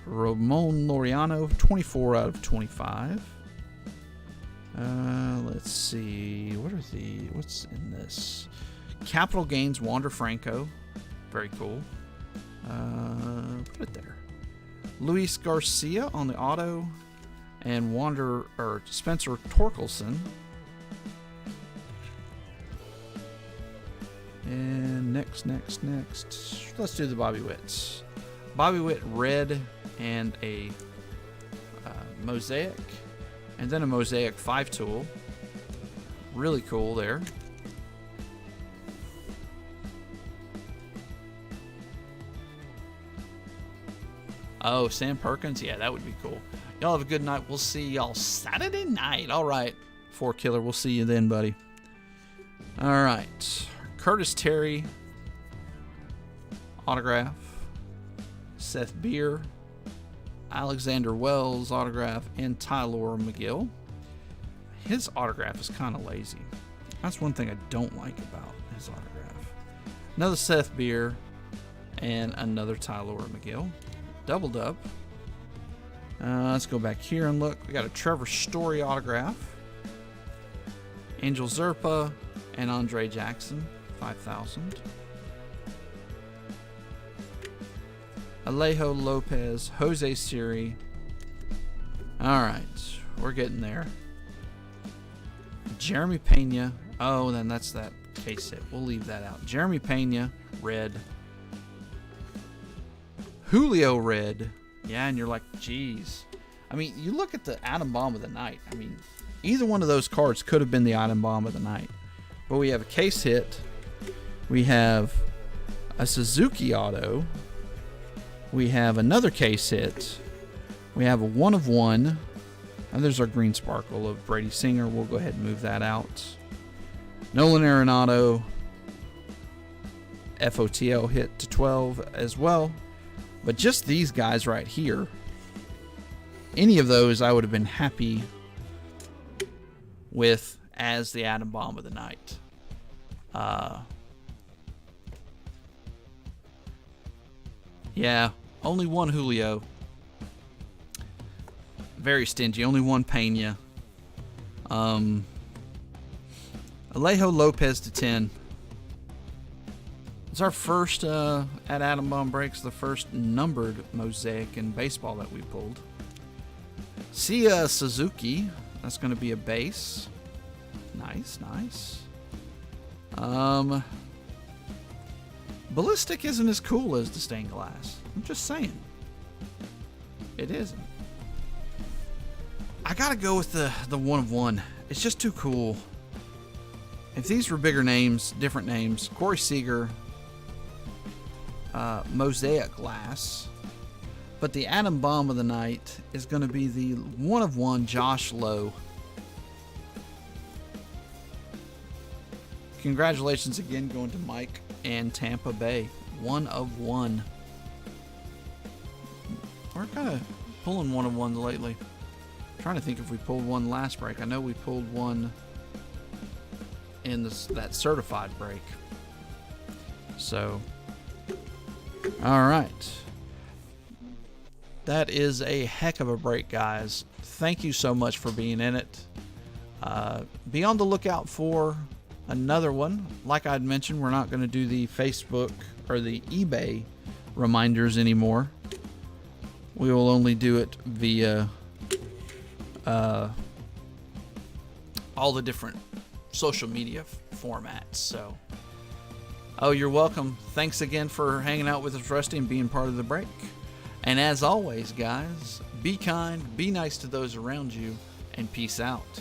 Ramon Laureano, 24 out of 25. Let's see. What's in this? Capital Gains Wander Franco. Very cool. Put it there. Luis Garcia on the auto. And Spencer Torkelson. And next. Let's do the Bobby Witts. Bobby Witt red and a Mosaic. And then a Mosaic 5 tool. Really cool there. Oh, Sam Perkins? Yeah, that would be cool. Y'all have a good night. We'll see y'all Saturday night. All right, 4 Killer. We'll see you then, buddy. All right. Curtis Terry. Autograph. Seth Beer. Alexander Wells autograph, and Tyler McGill. His autograph is kind of lazy. That's one thing I don't like about his autograph. Another Seth Beer and another Tyler McGill. Double dub. Let's go back here and look. We got a Trevor Story autograph. Angel Zerpa and Andre Jackson, 5,000. Alejo Lopez, Jose Siri. All right, we're getting there. Jeremy Pena. Oh, then that's that case hit. We'll leave that out. Jeremy Pena, red. Julio, red. Yeah, and you're like, geez. I mean, you look at the Atom Bomb of the night. I mean, either one of those cards could have been the Atom Bomb of the night. But we have a case hit. We have a Suzuki auto. We have another case hit. We have a 1 of 1. And there's our green sparkle of Brady Singer. We'll go ahead and move that out. Nolan Arenado. FOTL hit to 12 as well. But just these guys right here. Any of those I would have been happy with as the Atom Bomb of the night. Yeah, only one Julio. Very stingy. Only one Pena. Alejo Lopez to 10. It's our first, at Atom Bomb Breaks, the first numbered Mosaic in baseball that we pulled. Sia Suzuki. That's going to be a base. Nice, nice. Ballistic isn't as cool as the stained glass. I'm just saying. It isn't. I gotta go with the 1 of 1. It's just too cool. If these were bigger names, different names, Corey Seager, Mosaic glass, but the Atom Bomb of the night is going to be the 1 of 1 Josh Lowe. Congratulations again going to Mike and Tampa Bay. 1 of 1. We're kind of pulling 1 of 1 lately. I'm trying to think if we pulled one last break. I know we pulled one in that certified break. So, all right. That is a heck of a break, guys. Thank you so much for being in it. Be on the lookout for another one. Like I'd mentioned, we're not going to do the Facebook or the eBay reminders anymore. We will only do it via all the different social media formats. So, oh, you're welcome. Thanks again for hanging out with us, Rusty, and being part of the break. And as always, guys, be kind, be nice to those around you, and peace out.